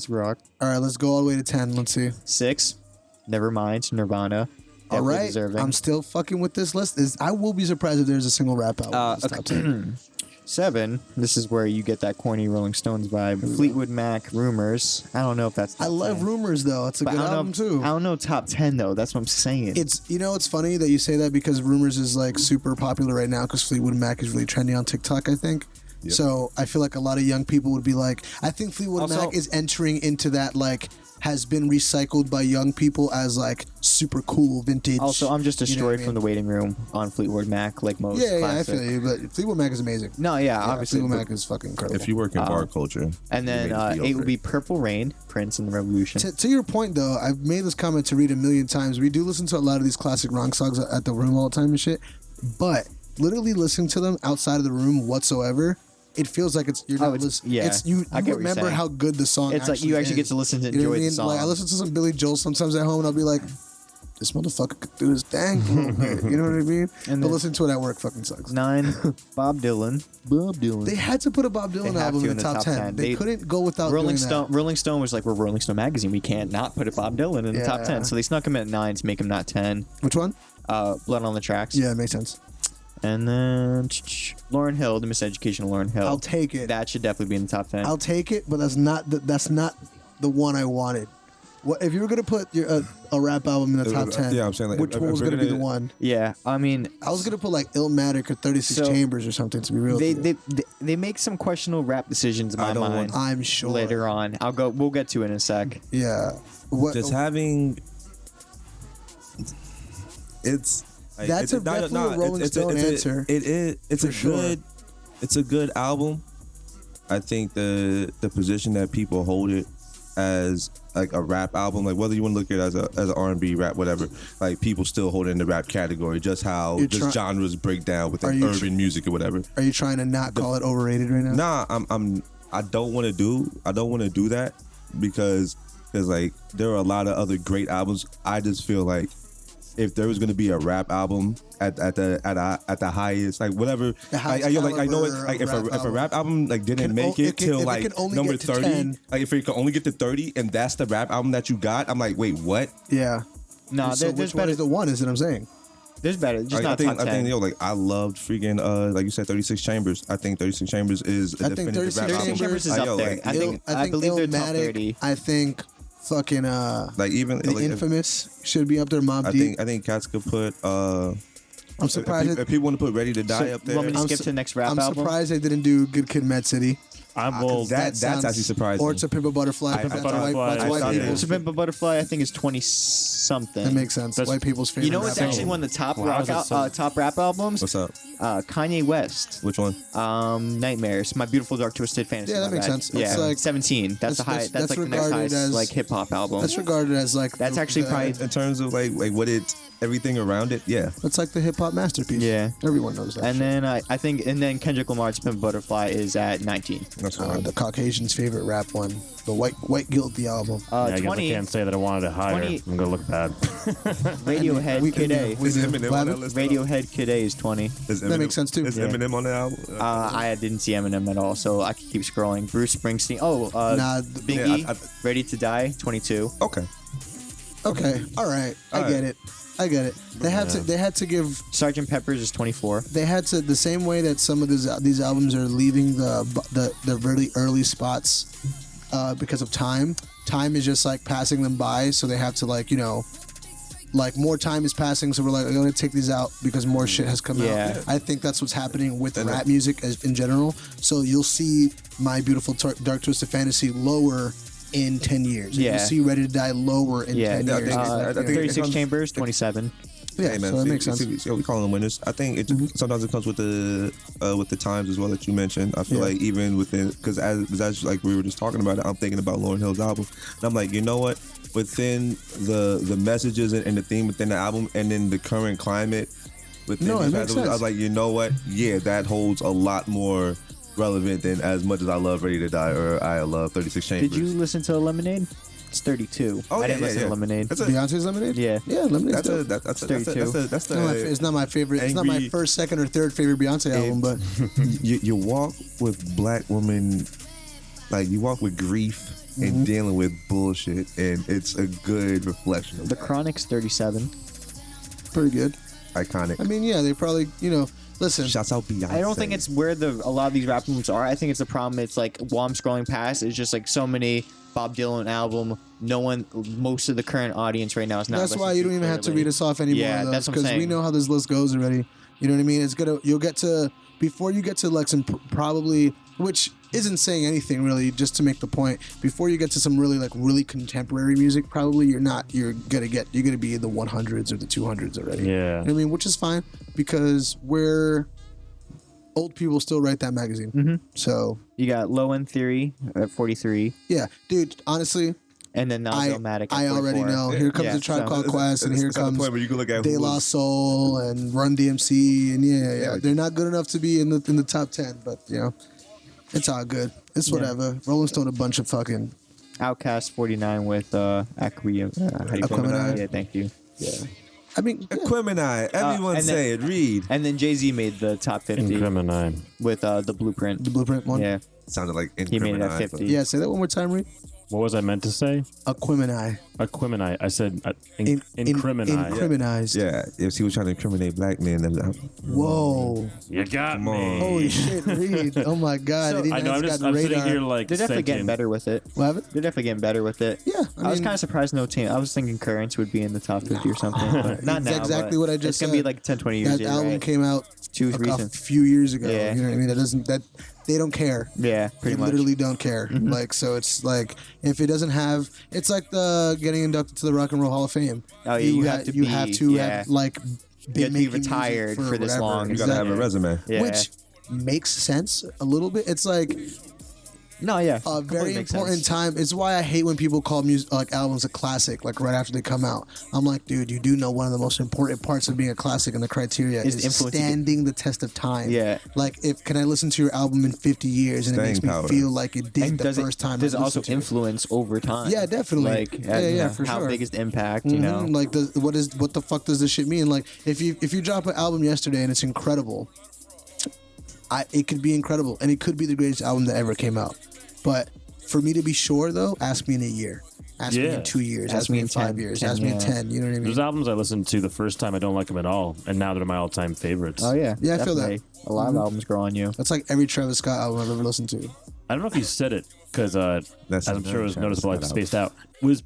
rock. All right, let's go all the way to 10. Let's see. 6, Nevermind, Nirvana. All Definitely right, deserving. I'm still fucking with this list. I will be surprised if there's a single rap album in this top 10. 7, this is where you get that corny Rolling Stones vibe. Fleetwood Mac, Rumors. I don't know if that's I top love 10. Rumors though. It's a But good I don't album know, too. I don't know top 10 though. That's what I'm saying. It's it's funny that you say that because Rumors is like super popular right now because Fleetwood Mac is really trendy on TikTok, I think. Yep. So I feel like a lot of young people would be like, I think Fleetwood Also- Mac is entering into that like has been recycled by young people as like super cool vintage. also, I'm just a you know story what I from the mean? waiting room on Fleetwood Mac, like most. Yeah, I classic. feel you, but Fleetwood Mac is amazing. No, yeah, obviously. Fleetwood but- Mac is fucking incredible. If you work in bar culture. And then you made it 8 would over. be Purple Rain, Prince and the Revolution. To your point, though, I've made this comment to Reed a million times. We do listen to a lot of these classic rock songs at the room all the time and shit, but literally listening to them outside of the room whatsoever, it feels like you're not listening. yeah, It's you I get what you're remember saying. how good the song. It's like you actually is. get to listen to You know enjoy what I the mean? song. Like I listen to some Billy Joel sometimes at home, and I'll be like, "This motherfucker could do his thing." a little bit. You know what I mean? And but then- listening to it at work fucking sucks. 9, Bob Dylan. Bob Dylan. They had to put a Bob They Dylan have album to in the top 10. They couldn't go without Rolling doing Stone. that. Rolling Stone was like, we're Rolling Stone magazine. We can't not put a Bob Dylan in the top Yeah. 10. So they snuck him at 9 to make him not 10. Which one? Blood on the Tracks. Yeah, it makes sense. And then Lauryn Hill, the Miseducation of Lauryn Hill. I'll take it. That should definitely be in the top 10. I'll take it, but that's not the one I wanted. What if you were gonna put a rap album in the top 10? Yeah, I'm saying, like, which if one was we're gonna be the gonna- one? Yeah, I mean, I was gonna put like Illmatic or 36 So, Chambers or something. To be real, they, with you. they make some questionable rap decisions in I my don't mind. want- I'm sure Later on, we'll get to it in a sec. Yeah. What? Just having. It's. like, That's it's- definitely a Rolling Stone answer. It is. It's For a sure. good. It's a good album. I think the position that people hold it as like a rap album, like whether you want to look at it as an R&B rap, whatever, like people still hold it in the rap category. Just how You're just genres break down Are within you urban music or whatever. Are you trying to not call it overrated right now? Nah, I don't want to do that because like there are a lot of other great albums. I just feel like if there was gonna be a rap album at the highest, like whatever, The highest I know it. caliber Like of if rap a rap album like didn't Can make o- it it can- till if it like can only number get to 30, 10. like if it can only get to 30 and that's the rap album that you got, I'm like, wait, what? Yeah. No, So there's which one better. is the one? Is what I'm saying. There's better. Just Like, not top 10. I think like I loved freaking like you said 36 Chambers. I think 36 Chambers is a I think definitive 36 rap 36 album. Chambers is Like, up yo, there. like, I believe they're top Illmatic, 30. I think fucking like even the like, if- Infamous should be up there. Mobb Deep. I think cats could put I'm surprised. if people want to put Ready to Die up there. Want me to I'm skip su- to the next rap I'm album? surprised they didn't do Good Kid, Mad City. I'm bold. That's actually surprising. Or To Pimp a Butterfly. Pimp a That's Butterfly, White, I white thought people's. To Pimp a Butterfly, I think is 20 something. That makes sense. That's- White people's favorite. You know what's rap actually album. one of the top Wow, rock that's so- top rap albums? What's up? Kanye West. Which one? Nightmares. My Beautiful Dark Twisted Fantasy. Yeah, that my makes bad. sense. Yeah, It's like- 17. That's the high. that's That's like the next regarded highest as- like hip hop album. That's regarded as like. That's actually probably- In terms of like what it everything around it, yeah. That's like the hip hop masterpiece. Yeah. Everyone knows that. And shit. then I think Kendrick Lamar's Pimp a Butterfly is at 19. That's fine. The Caucasian's favorite rap one, the White Guilty album. Yeah, I guess I 20 can't say that I wanted it higher. 20 I'm gonna look bad. Radiohead We Kid can- A. we Is can- Eminem what on that happened? list? Radiohead Kid A is 20. That makes sense, too. Is Yeah. Eminem on the album? I didn't see Eminem at all, so I could keep scrolling. Bruce Springsteen. Nah, Biggie. yeah, Ready to Die. 22. Okay. Okay, all right, I All get right. it. I get it. They had to give. Sgt. Pepper's is 24. They had to the same way that some of these albums are leaving the really early spots because of time. Time is just like passing them by, so they have to like more time is passing, so we're like, I'm gonna take these out because more shit has come Yeah. out. I think that's what's happening with rap music in general. So you'll see My Beautiful Dark Twisted Fantasy lower in 10 years. Yeah. You'll see Ready to Die lower in Yeah. 10 Yeah, I years. think it's- I think it 36 comes- Chambers. 27. Yeah, Hey man, so that makes sense. we call them winners. I think it sometimes it comes with the times as well that you mentioned. I feel Yeah. like even within because as like we were just talking about it, I'm thinking about Lauryn Hill's album, and I'm like, you know what? Within the messages and the theme within the album, and then the current climate within No, it these makes festivals, I was sense. like, you know what? Yeah, that holds a lot more relevant than as much as I love Ready to Die or I love 36 Chambers. Did you listen to Lemonade? It's 32. Oh, I didn't listen to Lemonade. That's a, Beyonce's Lemonade? Yeah. Yeah, Lemonade. that's It's not my favorite. It's not my angry- first, second, or third favorite Beyonce album, but you walk with black women, like you walk with grief and dealing with bullshit, and it's a good reflection of The that. Chronic's 37. pretty good. Iconic. I mean, yeah, they probably, listen. Shouts out Beyonce. I don't think it's where a lot of these rap albums are. I think it's the problem. It's like while I'm scrolling past, it's just like so many Bob Dylan album. Most of the current audience right now is not. That's why listening you don't even have to clearly. read us off anymore. Yeah, that's what I'm because we saying. know how this list goes already. You know what I mean? You'll get to before you get to like some probably, which isn't saying anything really, just to make the point. Before you get to some really contemporary music, probably you're gonna be in the 100s or the 200s already. Yeah. You know what I mean? Which is fine because old people still write that magazine. Mm-hmm. So You got Low End Theory at 43, yeah, dude. Honestly, and then Nazomatic. I already know. Here comes the Tribe Called Quest, and here It's at the comes point where you can look at De who La was- Soul and Run DMC, and yeah. They're not good enough to be in the top 10, but it's all good. It's whatever. Rolling Stone, a bunch of fucking. Outcast 49 with Aquia. How do you call Aquemini. it? Yeah, thank you. Yeah. I mean, yeah. Aquemini. Everyone and say it. Read. And then Jay-Z made the top 50 Incriminate. with the Blueprint. The Blueprint one. Yeah, Sounded like he made it at Incriminai, 50. Yeah. Say that one more time, Reed. What was I meant to say? Aquemini. Aquemini. I said incriminate. Incriminized. Yeah, if he was trying to incriminate black men, then Whoa. You got Come me. on. Holy shit, Reed. Oh my God. So- I didn't I know. know I'm it's just. got I'm the sitting radar. here like. They're definitely getting thinking, better with it. What happened? They're definitely getting better with it. Yeah. I was kind of surprised no team. I was thinking Currents would be in the top 50 or something. But not That's now. exactly but what I just It's going to be said. like 10, 20 years. That album came out Too a recent. few years ago. Yeah. You know what I mean? They don't care. Yeah, pretty They much. literally don't care. Like, so it's like if it doesn't have, it's like the getting inducted to the Rock and Roll Hall of Fame. Oh, yeah, you have to be- have yeah. like You been have to be making music retired for this whatever. long. you gotta have a Exactly. resume. Yeah. Which makes sense a little bit. It's like No, yeah. a completely very makes important sense. time. It's why I hate when people call music like albums a classic, like right after they come out. I'm like, dude, you do know one of the most important parts of being a classic and the criteria Is is influencing it. standing the test of time. Yeah. Like, can I listen to your album in 50 years and it makes Staying me power. feel like it did And the first time? does it I also listened to it? influence over time? Yeah, definitely. Like, Yeah, for how sure. big is the impact? You know, Like, what the fuck does this shit mean? Like, if you drop an album yesterday and it's incredible, it could be incredible and it could be the greatest album that ever came out. But for me to be sure, though, ask me in a year, ask me Yeah. in 2 years, Ask ask me me in in 5 10, years, 10, ask me in yeah. 10. You know what I mean? There's albums I listened to the first time I don't like them at all, and now they're my all-time favorites. oh yeah, Yeah, I feel that. definitely. A lot of albums grow on you. That's like every Travis Scott album I've ever listened to. I don't know if you said it because, That's as I'm sure it was another noticeable, I Travis Scott spaced out. Was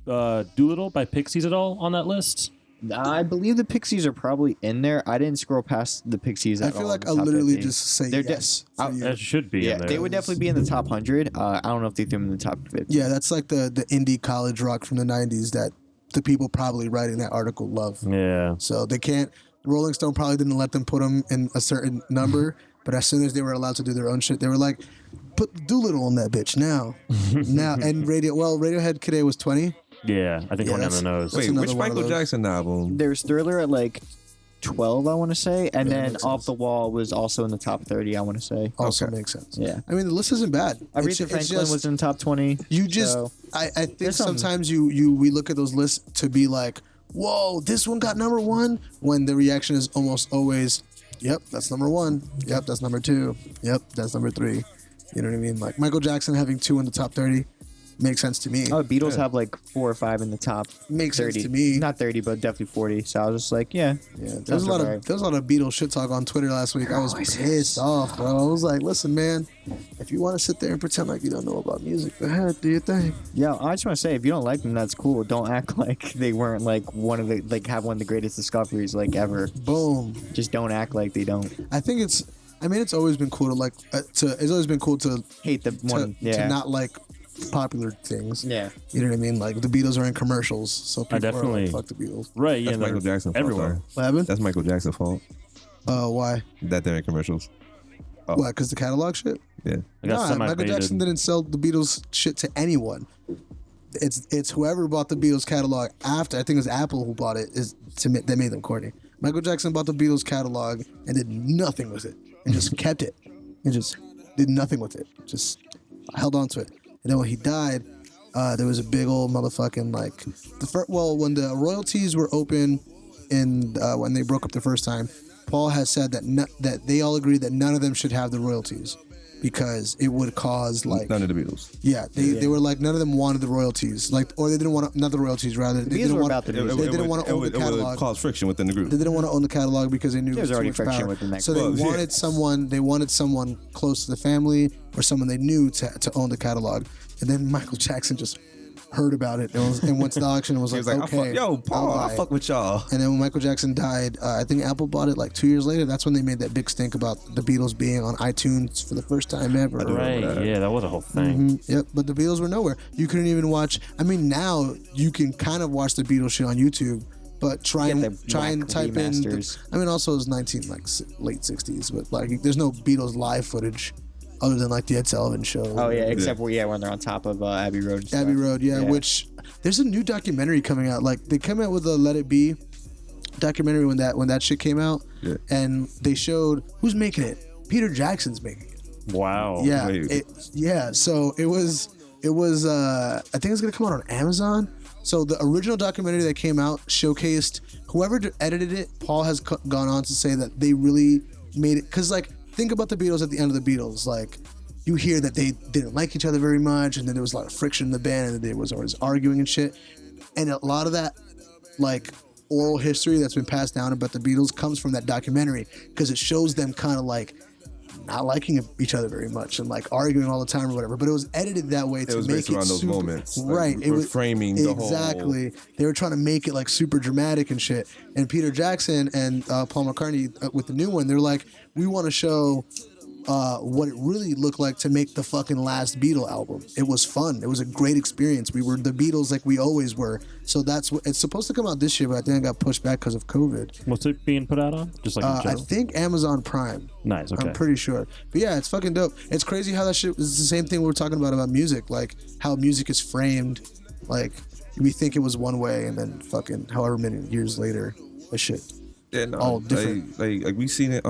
Doolittle by Pixies at all on that list? I believe the Pixies are probably in there. I didn't scroll past the Pixies. I at feel all like in I'll the top literally 50. just say They're de- yes. for I'll- you. That should be Yeah, in there. they would definitely be in the top 100. I don't know if they threw them in the top 50. Yeah, that's like the indie college rock from the 90s that the people probably writing that article love. Yeah. So they can't. Rolling Stone probably didn't let them put them in a certain number, but as soon as they were allowed to do their own shit, they were like, "Put Doolittle on that bitch now, now." And Radiohead Kid A was 20. Yeah, I think Yeah, I went down that's- the nose. that's Wait, another which one of Michael those. Jackson album? There's Thriller at like 12, I want to say, and Yeah, then makes Off sense. the Wall was also in the top 30, I want to say. Also Okay. makes sense. Yeah. I mean, the list isn't bad. Aretha Franklin was in the top 20. You just, so- I think There's some- sometimes we look at those lists to be like, whoa, this one got number one, when the reaction is almost always, yep, that's number one. Yep, that's number two. Yep, that's number three. You know what I mean? Like Michael Jackson having 2 in the top 30 makes sense to me. Oh, Beatles have like 4 or 5 in the top Makes sense 30. to me. Not 30, but definitely 40. So I was just like, yeah. Yeah, there sounds was a alright. lot of Beatles shit talk on Twitter last week. I was pissed off, bro. I was like, listen, man, if you want to sit there and pretend like you don't know about music, go ahead, do your thing. Yeah, I just want to say, if you don't like them, that's cool. Don't act like they weren't like have one of the greatest discoveries like ever. Boom. Just don't act like they don't. I think it's always been cool to like it's always been cool to Hate the one. to not like popular things. Yeah. You know what I mean? Like the Beatles are in commercials, so people are definitely- like, fuck the Beatles. Right, yeah. That's Michael Jackson's fault, everywhere. though. What happened? That's Michael Jackson's fault. Why? That they're in commercials. Oh. Why? Because the catalog shit? Yeah. I got Nah, Michael semi-baited. Jackson didn't sell the Beatles shit to anyone. It's whoever bought the Beatles catalog after. I think it was Apple who bought it. That made them corny. Michael Jackson bought the Beatles catalog and did nothing with it and just kept it and just did nothing with it. Just held on to it. And then when he died, there was a big old motherfucking like when the royalties were open when they broke up the first time, Paul has said that they all agreed that none of them should have the royalties because it would cause like none of the Beatles. Yeah, they were like none of them wanted the royalties, like, or they didn't want not the royalties rather. They didn't want to own the catalog. It would cause friction within the group. They didn't want to own the catalog because they knew there was already too much friction power. within that. So they wanted someone. They wanted someone close to the family or someone they knew to own the catalog. And then Michael Jackson just heard about it and went to the auction and was like, okay, Paul, I fuck with y'all. And then when Michael Jackson died, I think Apple bought it like 2 years later. That's when they made that big stink about the Beatles being on iTunes for the first time ever. Right, yeah, that was a whole thing. Yep, but the Beatles were nowhere. You couldn't even watch. I mean, now you can kind of watch the Beatles shit on YouTube, but try and type in. I mean, also it was late 60s, but like there's no Beatles live footage. Other than like the Ed Sullivan Show. Oh yeah, except when they're on top of Abbey Road. Abbey Road, yeah. Which there's a new documentary coming out. Like they came out with a Let It Be documentary when that shit came out, and they showed who's making it. Peter Jackson's making it. Wow. Yeah. So it was. I think it's gonna come out on Amazon. So the original documentary that came out showcased whoever edited it. Paul has gone on to say that they really made it because like. Think about the Beatles at the end of the Beatles. Like, you hear that they didn't like each other very much, and then there was a lot of friction in the band, and there was always arguing and shit. And a lot of that, like, oral history that's been passed down about the Beatles comes from that documentary because it shows them kind of like not liking each other very much and like arguing all the time or whatever. But it was edited that way to make it based around those moments, right? Like, it was framing the whole. Exactly. They were trying to make it like super dramatic and shit. And Peter Jackson and Paul McCartney with the new one, they're like, we want to show what it really looked like to make the fucking last Beatle album. It was fun. It was a great experience. We were the Beatles like we always were. So that's what it's supposed to come out this year, but I think it got pushed back because of COVID. What's it being put out on? Just like in I general? think Amazon Prime. Nice. Okay. I'm pretty sure. But yeah, it's fucking dope. It's crazy how that shit is the same thing we were talking about music, like how music is framed. Like we think it was one way, and then fucking however many years later, that shit. Yeah, no, all different. Like we seen it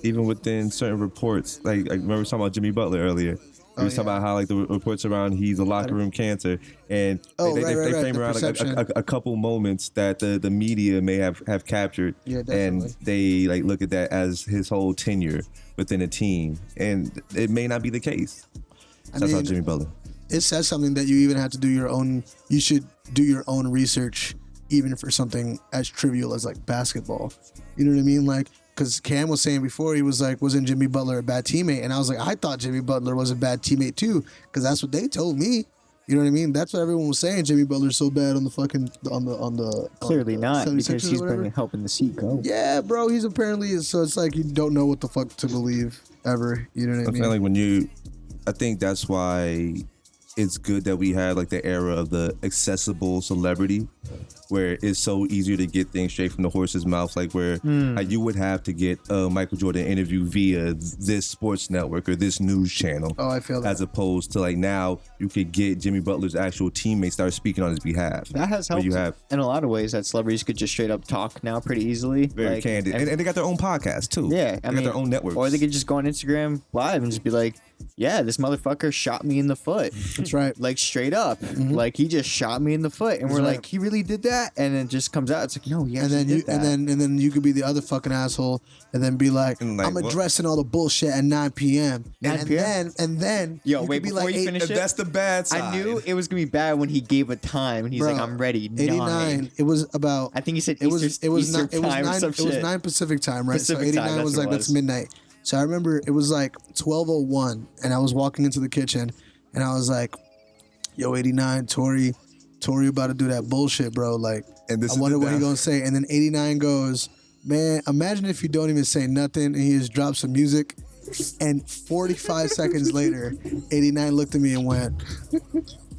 even within certain reports. Like remember we was talking about Jimmy Butler earlier. We was talking about how like the reports around he's a locker room cancer, and they frame around like a couple moments that the media may have captured, and they like look at that as his whole tenure within a team, and it may not be the case. That's how Jimmy Butler. It says something that you even have to do your own. You should do your own research, even for something as trivial as like basketball. You know what I mean? Like, because Cam was saying before, he was like, wasn't Jimmy Butler a bad teammate? And I was like, I thought Jimmy Butler was a bad teammate too, because that's what they told me. You know what I mean? That's what everyone was saying. Jimmy Butler's so bad on the fucking clearly not, because he's been helping the seat go. Yeah, bro. He's apparently so. It's like you don't know what the fuck to believe ever. You know what I mean? Like I think that's why it's good that we had like the era of the accessible celebrity, where it's so easier to get things straight from the horse's mouth, like where like, you would have to get a Michael Jordan interview via this sports network or this news channel. Oh, I feel that. As opposed to like now you could get Jimmy Butler's actual teammates start speaking on his behalf. That has helped in a lot of ways, that celebrities could just straight up talk now pretty easily. Very candid. And they got their own podcast too. Yeah. They got their own networks. Or they could just go on Instagram live and just be like, yeah, this motherfucker shot me in the foot. That's right. Like straight up. Like he just shot me in the foot. And we're like, he really did that? And it just comes out. It's like, no, he actually did that. And then you could be the other fucking asshole and then be like, I'm addressing all the bullshit at 9 p.m. 9 p.m. And then yo, wait, before like you finish it, that's the bad side. I knew it was gonna be bad when he gave a time and he's like, I'm ready. 89. It was about, I think he said it was 9 Pacific time, right? Pacific so 89 time, was like, that's midnight. So I remember it was like 12:01 and I was walking into the kitchen and I was like, yo, 89, Tory about to do that bullshit, bro. Like, and I wonder what he gonna say. And then 89 goes, man, imagine if you don't even say nothing and he just drops some music. And 45 seconds later, 89 looked at me and went,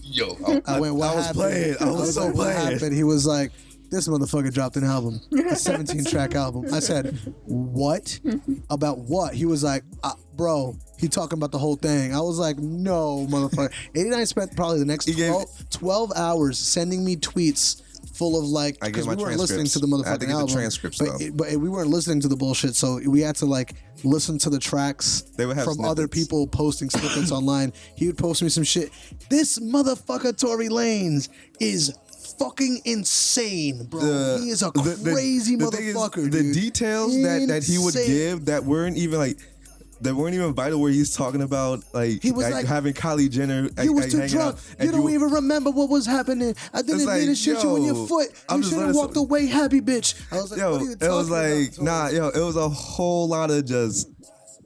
yo, I went, what happened? I was so like, playing. What happened? He was like, this motherfucker dropped an album, a 17-track album. I said, what? About what? He was like, bro, he talking about the whole thing. I was like, no, motherfucker. 89 spent probably the next 12 hours sending me tweets full of like, I get because my we weren't listening to the transcripts. I had to motherfucking get the album, transcripts, but, though. but we weren't listening to the bullshit, so we had to like listen to the tracks They would have from other snippets. people posting snippets online. He would post me some shit. This motherfucker Tory Lanez is fucking insane, bro. He is a crazy the thing is, motherfucker, the dude. details that he would Insane. give that weren't even like. That weren't even vital. Where he's talking about like He was like, having Kylie Jenner. You was like, too hanging drunk. out, You and don't even remember what was happening. I didn't like, mean to shoot you in your yo, foot. I'm You just should have letting walked some- away happy, bitch. I was like, Yo, what are you it was talking like, about, Tory? it was a whole lot of just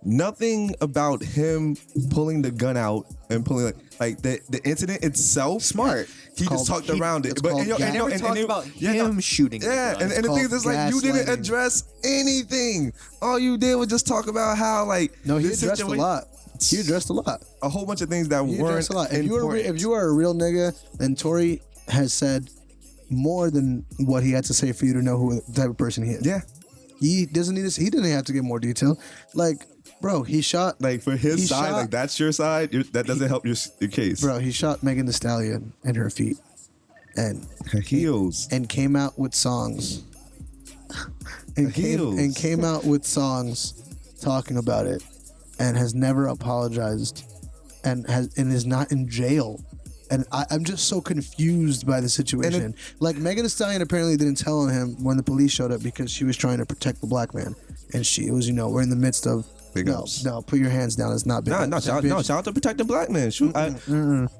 nothing about him pulling the gun out and pulling like the incident itself. Smart. He just talked around it. it's But called and, yo, gas. and, yo, Never and, talked and, about yeah, him shooting. Yeah, and the called thing is like you didn't gaslighting. address anything. All you did was just talk about how like No, he this addressed a situa- lot. He addressed a lot. a whole bunch of things that He weren't addressed a lot. important. If you are a real nigga, then Tory has said more than what he had to say for you to know who the type of person he is. Yeah, He doesn't need to. He didn't have to get more detail. Like, bro, he shot. like for his He side, shot- like that's your side. That doesn't help your case. Bro, he shot Megan Thee Stallion in her feet, and Her heels. came out with songs. and heels. came out with songs talking about it, and has never apologized, and is not in jail. And I'm just so confused by the situation. Like Megan Thee Stallion apparently didn't tell on him when the police showed up because she was trying to protect the black man, and she was, we're in the midst of. Big ups. No, put your hands down. It's not big. No, ups. shout out to protecting black men. Shoot,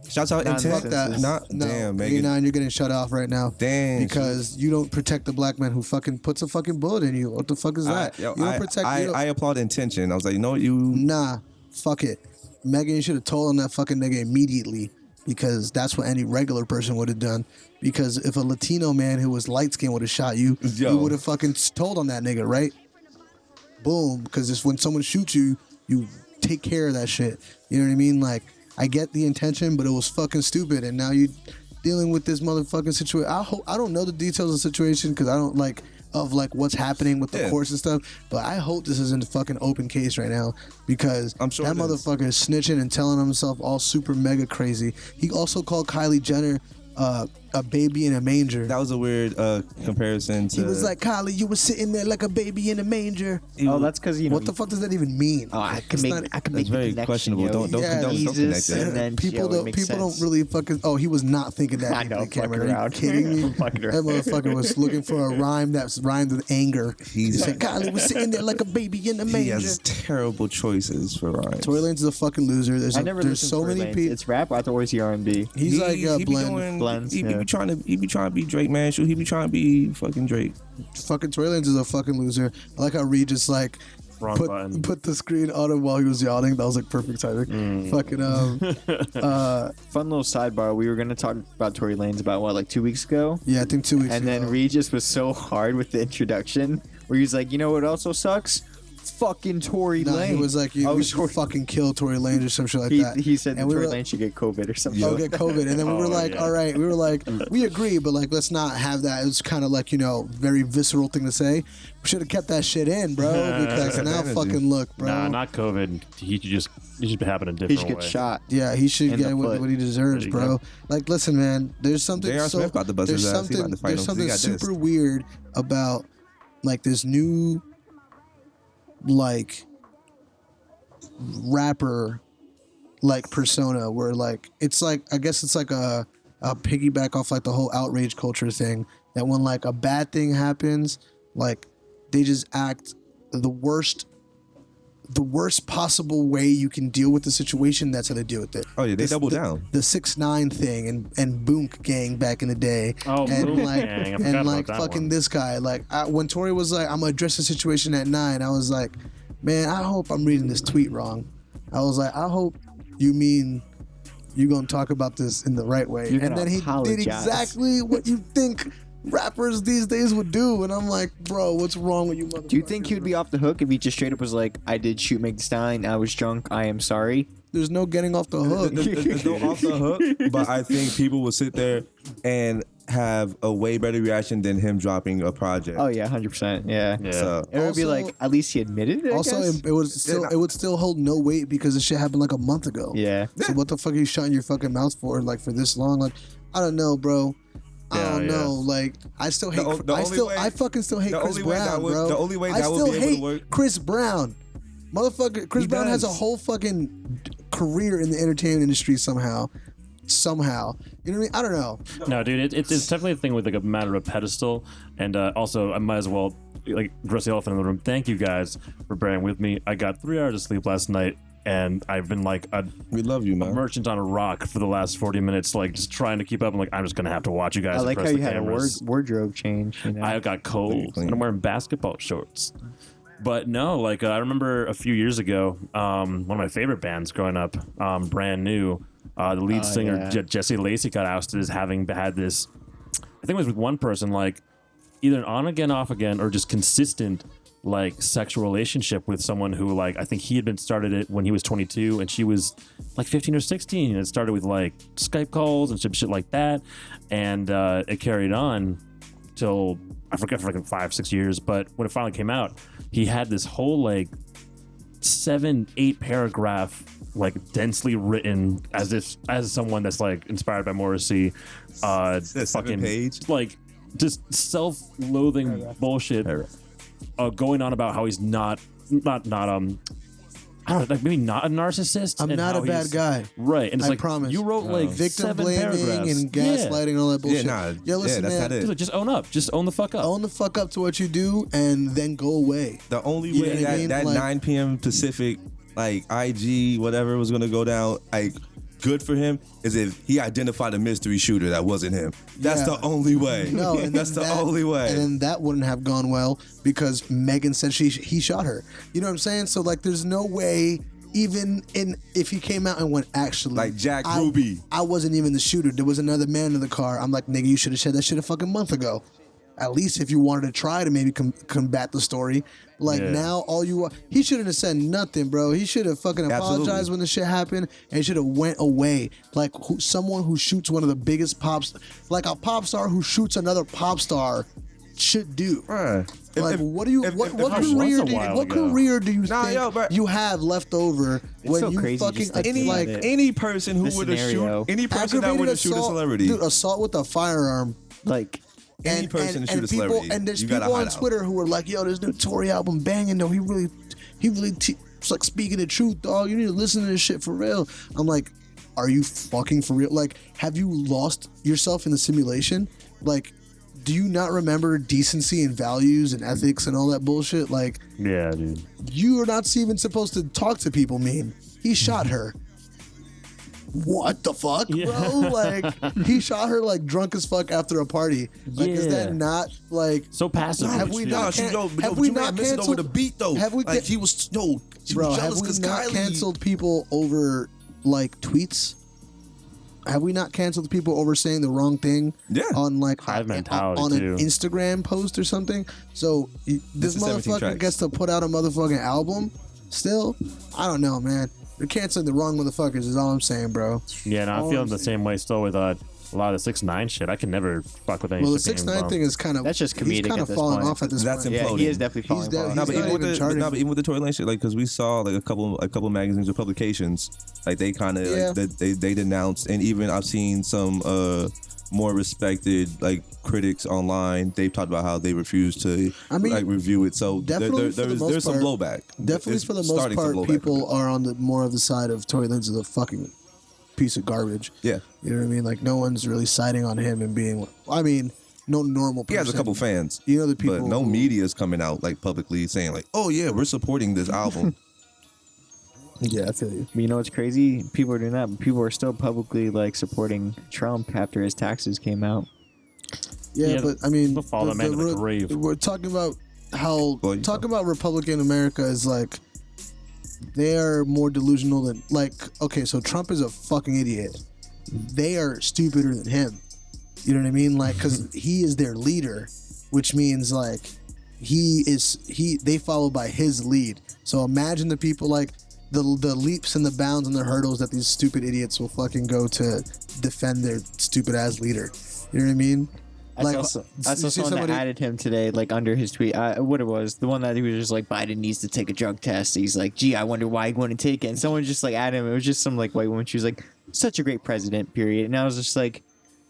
shouts out Nah, intent. fuck that. Not No, damn, Megan. Megan. You're getting shut off right now. Damn, Because you don't protect the black man who fucking puts a fucking bullet in you. What the fuck is that? Yo, you don't protect. you don't- I applaud intention. I was like, you know what, you. Nah, fuck it. Megan, you should have told on that fucking nigga immediately, because that's what any regular person would have done. Because if a Latino man who was light skinned would have shot you, Yo. you would have fucking told on that nigga, right? Boom. Because it's when someone shoots you, you take care of that shit. You know what I mean? Like, I get the intention, but it was fucking stupid. And now you dealing with this motherfucking situation. I don't know the details of the situation because I don't like what's happening with the Yeah. courts and stuff. But I hope this isn't a fucking open case right now, because I'm sure that it is. motherfucker is snitching and telling himself all super mega crazy. He also called Kylie Jenner a baby in a manger. That was a weird comparison to. He was like, Kylie, you were sitting there like a baby in a manger. Oh, that's because What the fuck does that even mean? Oh, I can It's make not- I can That's make the very connection, questionable. yo. Don't Jesus, connect it. and then, people yo, it don't makes don't sense. really fucking. Oh, he was not thinking that. I know, deeply, Cameron. fucking Are you around. kidding me? I'm fucking That around. motherfucker was looking for a rhyme that rhymed with anger. He He's- said, Kylie was sitting there like a baby in a He manger. has terrible choices for rhymes. Tory Lanez is a fucking loser. I never There's listened so to Tory many Lanez. people. It's rap. I thought it was the R&B. He's like he be blend. doing, blends, he yeah. be trying to be Drake, man. Shoot, he be trying to be fucking Drake. Fucking Tory Lanez is a fucking loser. I like how Reed just like Wrong button. put the screen on him while he was yawning. That was like perfect timing. Fucking Fun little sidebar. We were gonna talk about Tory Lanez about what, like 2 weeks ago, yeah, I think 2 weeks and ago. then Regis was so hard with the introduction, where he's like, you know what also sucks? Fucking Tory Nah, Lanez. he was like, Oh, we should fucking kill Tory Lanez or some shit like he, that. he said And Tory were- Lanez should get COVID or something. Oh, get COVID. And then we were Oh, like, yeah. all right. We were like, we agree, but like, let's not have that. It was kind of like, very visceral thing to say. We should have kept that shit in, bro. Because now Energy. fucking look, bro. Nah, not COVID. He should happen a He different should get way. shot. Yeah, he should In get the what, foot. what he deserves, There you bro. go. Like, listen, man. There's something. J.R. so, Smith about to bust there's his ass. He something. about to fight There's him. something He got super dissed. weird about like this new like rapper like persona where like it's like I guess it's like a piggyback off like the whole outrage culture thing, that when like a bad thing happens, like they just act the worst possible way you can deal with the situation. That's how they deal with it. Oh yeah, they double the, down. The 6ix9ine thing and Boonk gang back in the day. Oh, and Boonk like gang. I forgot and about like that fucking one. this guy. Like when Tory was like, I'm gonna address the situation at 9, I was like, man, I hope I'm reading this tweet wrong. I was like, I hope you mean you're gonna talk about this in the right way. You're And gonna then he apologize. did exactly what you think rappers these days would do. And I'm like, bro, what's wrong with you motherfuckers? Do you think he would be off the hook if he just straight up was like, I did shoot Meg Thee Stallion, I was drunk, I am sorry? There's no getting off the hook. There's no off the hook, but I think people will sit there and have a way better reaction than him dropping a project. Oh yeah, 100%. Yeah. Yeah. So It would be Also- like, at least he admitted it. I Also, guess? it would still hold no weight because this shit happened like a month ago. Yeah. So what the fuck are you shutting your fucking mouth for, like, for this long? Like, I don't know, bro. I don't know. Like, I still hate. I fucking still hate Chris Brown, bro. The only way I that still would be able hate to work. Chris Brown, motherfucker. Chris Brown has a whole fucking career in the entertainment industry somehow. You know what I mean? I don't know. No, dude, it's definitely a thing with like a matter of pedestal, and also I might as well like address the elephant in the room. Thank you guys for bearing with me. I got 3 hours of sleep last night, and I've been like we love you, man. merchant on a rock for the last 40 minutes, like just trying to keep up. I'm like, I'm just gonna have to watch you guys. I like press how the you had cameras. a wardrobe change. You know? I got cold, and I'm wearing basketball shorts. But no, like I remember a few years ago, one of my favorite bands growing up, Brand New. The lead singer Jesse Lacey got ousted as having had this. I think it was with one person, like either an on again, off again, or just consistent like sexual relationship with someone who, like, I think he had been started it when he was 22 and she was like 15 or 16, and it started with like Skype calls and shit like that, and it carried on till I forget for like 5-6 years. But when it finally came out, he had this whole like 7-8 paragraph, like densely written as someone that's like inspired by Morrissey, fucking page, like just self-loathing bullshit, going on about how he's not I don't know, like maybe not a narcissist. I'm and not a how bad he's- guy. Right, and it's I like promise. you wrote like Victim 7 blaming paragraphs. and gaslighting and all that bullshit. Listen, that's man. not it. It's like, just own up, just own the fuck up. Own the fuck up to what you do and then go away. The only You way know what I mean? that Like- 9 p.m. Pacific, like IG, whatever was gonna go down, like good for him, is if he identified a mystery shooter that wasn't him. That's Yeah. the only way. No, and that's then the only way. And then that wouldn't have gone well because Megan said he shot her. You know what I'm saying? So like, there's no way. Even if he came out and went, actually, Like Jack Ruby. I wasn't even the shooter. There was another man in the car. I'm like, nigga, you should have said that shit a fucking month ago. At least if you wanted to try to maybe combat the story. Like now, he shouldn't have said nothing, bro. He should have fucking apologized Absolutely. when the shit happened, and he should have went away. Like someone who shoots one of the biggest like a pop star who shoots another pop star should do. Like, what career do you think you have left over when so you crazy fucking just to think like about it. any person who This would have scenario. shoot any person that would have shoot a assault- celebrity. Dude, assault with a firearm. Like, Any person to shoot a people, celebrity, and there's you gotta people on hide out. Twitter who are like, "Yo, this new Tory album banging though. He really, it's like speaking the truth, dog. You need to listen to this shit for real." I'm like, "Are you fucking for real? Like, have you lost yourself in the simulation? Like, do you not remember decency and values and ethics and all that bullshit? Like, Yeah, dude. you are not even supposed to talk to people mean. He shot her." What the fuck, bro? Like, he shot her like drunk as fuck after a party. Like, is Yeah. that not like So passive. Have we not? Have we not missing over canceled the beat though? Have we? Like he was she bro, was have jealous we because not Kylie canceled people over like tweets? Have we not canceled people over saying the wrong thing? Yeah. On like Hive mentality, on too. an Instagram post or something. So this Mr. 17 motherfucker tracks. gets to put out a motherfucking album. Still, I don't know, man. You're canceling the wrong motherfuckers. Is all I'm saying, bro. Yeah, no, I'm All feeling I'm the same way still with a lot of the 6ix9ine shit. I can never fuck with any Well, the shit being 6ix9ine bumped. thing is kind of That's just He's comedic kind at of this falling point. off at this That's point. yeah, imploding. he is definitely falling He's apart. No, but He's not even with even charting. the Tory Lanez shit, like, because we saw like a couple magazines or publications, like they kind of Yeah. like they denounced, and even I've seen some more respected like critics online. They've talked about how they refuse to like review it. So definitely for the most there's some part- blowback. Definitely It's for the most starting some part, blowback people from are on the more of the side of Tory Lanez as a fucking piece of garbage. it. Yeah, You know what I mean? Like, no one's really siding on him and being. I mean, no normal person. he has a couple fans. You know the people. But no who- media is coming out like publicly saying like, "Oh yeah, we're supporting this album." Yeah, I feel you. You know what's crazy? People are doing that, but people are still publicly like supporting Trump after his taxes came out. Yeah, Yeah, but I mean, they'll follow that man to the grave. We're talking about how Well, you talking about Republican America is like they are more delusional than like. Okay, so Trump is a fucking idiot. They are stupider than him. You know what I mean? Like, because he is their leader, which means like they follow by his lead. So imagine the people like the leaps and the bounds and the hurdles that these stupid idiots will fucking go to defend their stupid ass leader. You know what I mean? I you saw see someone that added him today, like under his tweet. What it was, the one that he was just like, Biden needs to take a drug test. He's like, gee, I wonder why he wouldn't take it. And someone just like added him. It was just some like white woman. She was like, such a great president, period. And I was just like,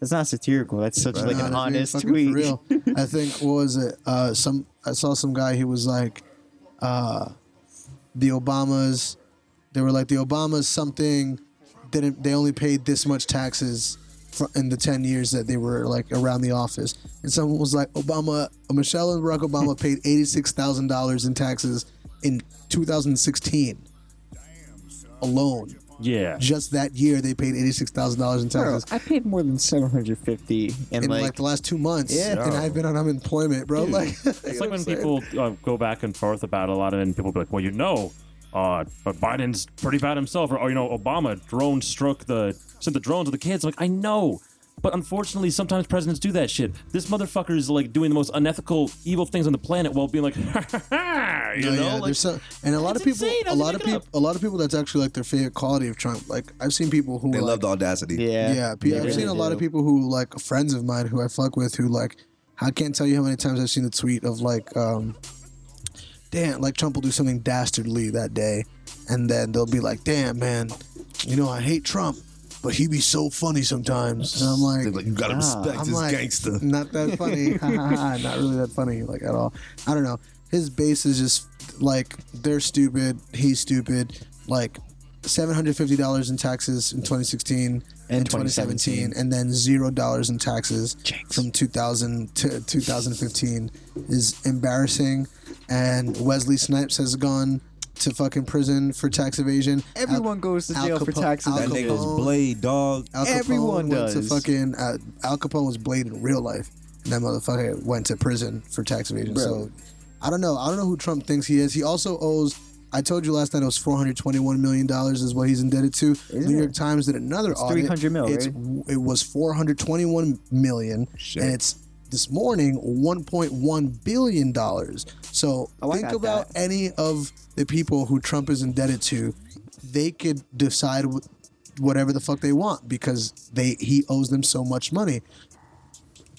That's not satirical. That's such like Nah, an they're being honest fucking tweet. for real. I think what was it? I saw some guy who was like, the Obamas. They were like the Obamas something they only paid this much taxes in the 10 years that they were like around the office. And someone was like, Michelle and Barack Obama paid $86,000 in taxes in 2016 alone. Yeah. Just that year, they paid $86,000 in Bro, taxes. I paid more than $750 In like the last 2 months. Yeah. And I've been on unemployment, bro. Dude, Like, it's like when people go back and forth about a lot of it, and people be like, well, but Biden's pretty bad himself, or Obama sent the drones to the kids. I'm like, I know, but unfortunately, sometimes presidents do that shit. This motherfucker is like doing the most unethical, evil things on the planet while being like, ha ha ha, Yeah, like, and a lot of it's people, insane. How's he making it up? a lot of people. That's actually like their favorite quality of Trump. Like I've seen people who They like, love the audacity. Yeah. I've seen a lot of people who like friends of mine who I fuck with who like I can't tell you how many times I've seen the tweet of like, damn, like Trump will do something dastardly that day, and then they'll be like, damn man, I hate Trump, but he be so funny sometimes, and I'm They're like, like, you gotta respect I'm this like, gangster. not that funny, not really that funny, like at all. I don't know. His base is just like they're stupid, he's stupid, like $750 in taxes in 2016 and 2017, and then $0 in taxes from 2000 to 2015 is embarrassing. And Wesley Snipes has gone to fucking prison for tax evasion. Everyone goes to jail for tax That evasion. nigga's blade, dog. Al Capone Everyone went to does. fucking Al Capone was Blade in real life, and that motherfucker went to prison for tax evasion. Bro. So I don't know who Trump thinks he is. He also owes. I told you last night it was $421 million is what he's indebted to. New York Times did another audit. 300 mil, right? It was $421 million, and it's this morning $1.1 billion. So Oh, I think got about that. any of the people who Trump is indebted to. They could decide whatever the fuck they want because he owes them so much money,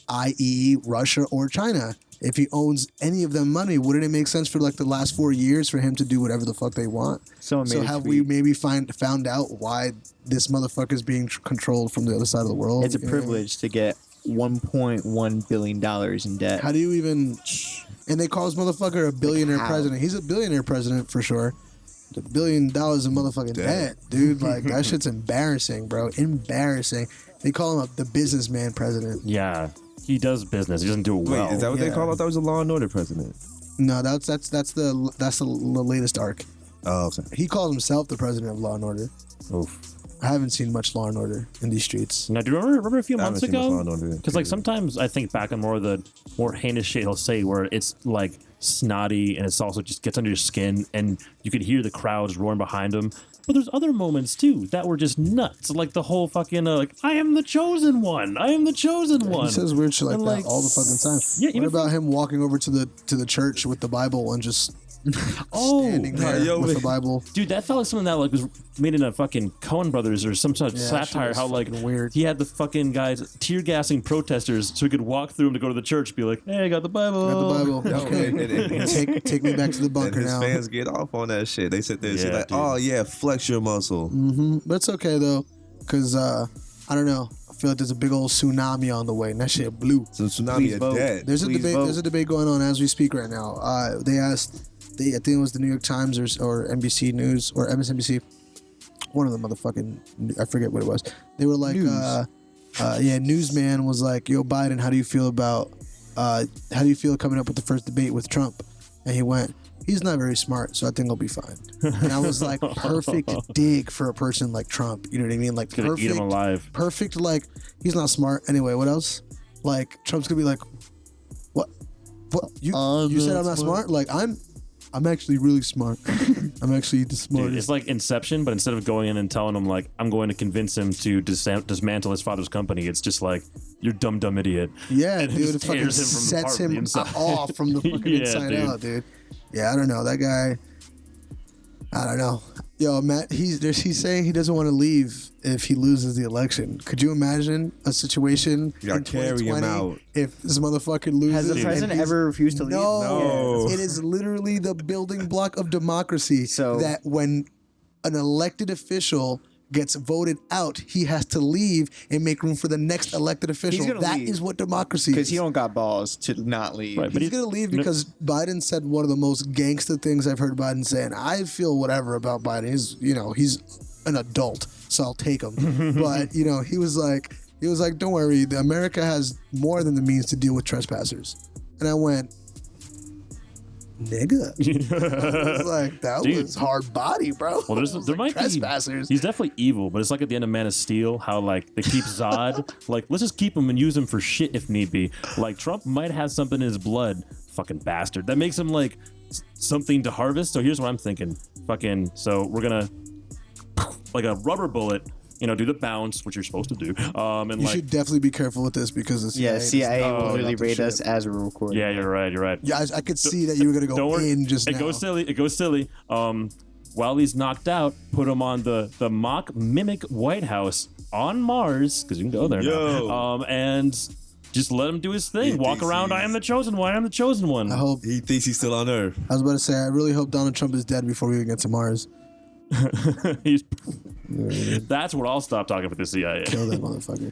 i.e. Russia or China. If he owns any of them money, wouldn't it make sense for like the last 4 years for him to do whatever the fuck they want? Someone made a have tweet. we maybe found out why this motherfucker is being controlled from the other side of the world? It's a You know what I mean? privilege to get $1.1 billion in debt. How do you even? And they call this motherfucker a billionaire how? president. He's a billionaire president for sure. The $1 billion in motherfucking debt, dude. Like that shit's embarrassing, bro. Embarrassing. They call him the businessman president. Yeah, he does business. He doesn't do it Wait, well. is that what they yeah. call it? I thought it was a Law and Order president. No, that's the latest arc. Oh, okay. He calls himself the president of Law and Order. Oof. I haven't seen much Law and Order in these streets. Now, do you remember a few I months haven't seen much Law ago? and Order. Because like sometimes I think back on more of the more heinous shit he'll say, where it's like snotty and it's also just gets under your skin, and you could hear the crowds roaring behind him. But there's other moments too that were just nuts, like the whole fucking like I am the chosen one, I am the chosen one. He says weird shit like And, that all the fucking time. Yeah, What even about him walking over to the church with the Bible and just standing there yo, with wait. the Bible? Dude, that felt like something that like was made in a fucking Coen Brothers or some sort of Yeah, that shit satire. was How like fucking weird. he had the fucking guys tear gassing protesters so he could walk through them to go to the church, be like, "Hey, I got the Bible." Got the Bible. Yo, Okay. and Take me back to the bunker his now. fans get off on that shit. They sit there and say Yeah, like, dude. "Oh yeah, flex your muscle." But it's okay though, because I don't know. I feel like there's a big old tsunami on the way, and that shit blew. So tsunami Please is vote. dead. There's a Please debate. vote. There's a debate going on as we speak right now. They asked, I think it was the New York Times or NBC News or MSNBC, one of the motherfucking, I forget what it was. They were like, newsman was like, "Yo, Biden, how do you feel coming up with the first debate with Trump?" And he went, "He's not very smart, so I think he'll be fine." And I was like, perfect dig for a person like Trump. You know what I mean? Like Gonna perfect, eat him alive. perfect. Like he's not smart anyway. What else? Like Trump's gonna be like, "What? What? You said I'm not smart? Like I'm actually really smart. I'm actually the Dude, smartest." it's like Inception, but instead of going in and telling him like I'm going to convince him to dismantle his father's company, it's just like you're dumb idiot. Yeah, And it dude, it just fucking tears him from sets apart from him the inside. off from the fucking Yeah, inside dude. out, dude. Yeah, I don't know. That guy, I don't know. Yo, Matt, he's saying he doesn't want to leave if he loses the election. Could you imagine a situation You gotta in carry him 2020 out. if this motherfucker loses? Has the and president he's- ever refused to leave? No. It is literally the building block of democracy. So- that when an elected official gets voted out, he has to leave and make room for the next elected official. That is what democracy is. Because he don't got balls to not leave. Right, but He's going to leave because Biden said one of the most gangster things I've heard Biden say, and I feel whatever about Biden. He's an adult, so I'll take him. But he was like, don't worry, America has more than the means to deal with trespassers. And I went, nigga. I was like, that was hard body, bro. Well, there might trespassers. He's definitely evil, but it's like at the end of Man of Steel, how like they keep Zod. Like, let's just keep him and use him for shit if need be. Like, Trump might have something in his blood, fucking bastard, that makes him like something to harvest. So here's what I'm thinking. So we're gonna like a rubber bullet. Do the bounce, which you're supposed to do. And you should definitely be careful with this because the CIA will literally raid us as we're recording. Yeah, you're right. Yeah, I could see that you were gonna go in just now. It goes silly. While he's knocked out, put him on the mock mimic White House on Mars, because you can go there now. And just let him do his thing. Walk around. I am the chosen one. I am the chosen one. I hope he thinks he's still on Earth. I was about to say, I really hope Donald Trump is dead before we even get to Mars. That's where I'll stop talking for the CIA. Kill that motherfucker.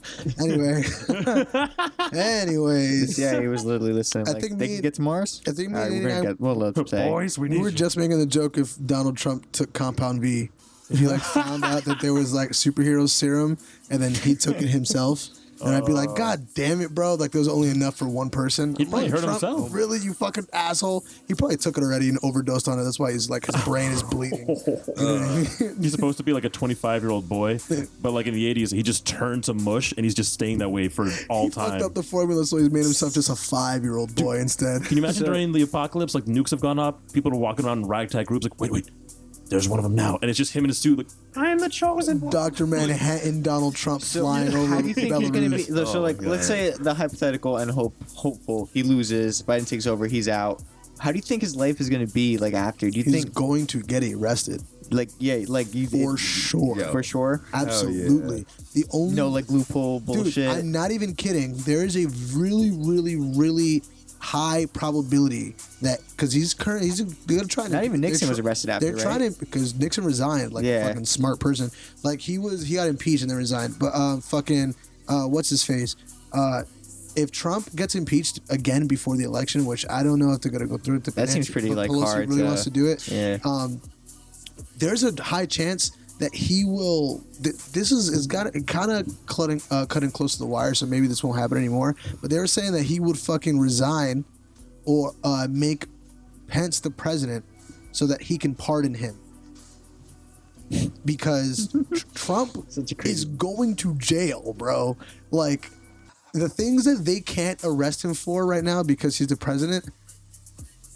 Anyways, yeah, he was literally listening. I think they can get to Mars. I think boys, we were just making the joke if Donald Trump took Compound V. If he found out that there was superhero serum and then he took it himself. And I'd be like, God damn it, bro. There was only enough for one person. He probably hurt himself. Really, you fucking asshole? He probably took it already and overdosed on it. That's why his brain is bleeding. You know what I mean? He's supposed to be like a 25-year-old boy, but like in the 80s, he just turned to mush and he's just staying that way for all time. He fucked up the formula, so he's made himself just a 5-year-old boy instead. Can you imagine during the apocalypse, like nukes have gone up, people are walking around in ragtag groups like, wait, there's one of them now. And it's just him in his suit like, I'm the chosen one. Dr. Manhattan, Donald Trump flying over. How do you think he's going to be? So let's say the hypothetical and hopeful, he loses, Biden takes over, he's out. How do you think his life is going to be after? Do you he's think going to get arrested? For sure. Yo. For sure? Absolutely. Yeah. The only loophole bullshit. Dude, I'm not even kidding. There is a really, really, really high probability that because he's gonna try to. Not even Nixon was arrested after. They're trying to because Nixon resigned a fucking smart person. He got impeached and then resigned. But what's his face? If Trump gets impeached again before the election, which I don't know if they're gonna go through it. That seems pretty Pelosi hard. Really wants to do it. Yeah. There's a high chance that he will. This is got kind of cutting close to the wire, so maybe this won't happen anymore. But they were saying that he would fucking resign or make Pence the president so that he can pardon him. Because Trump is going to jail, bro. The things that they can't arrest him for right now because he's the president,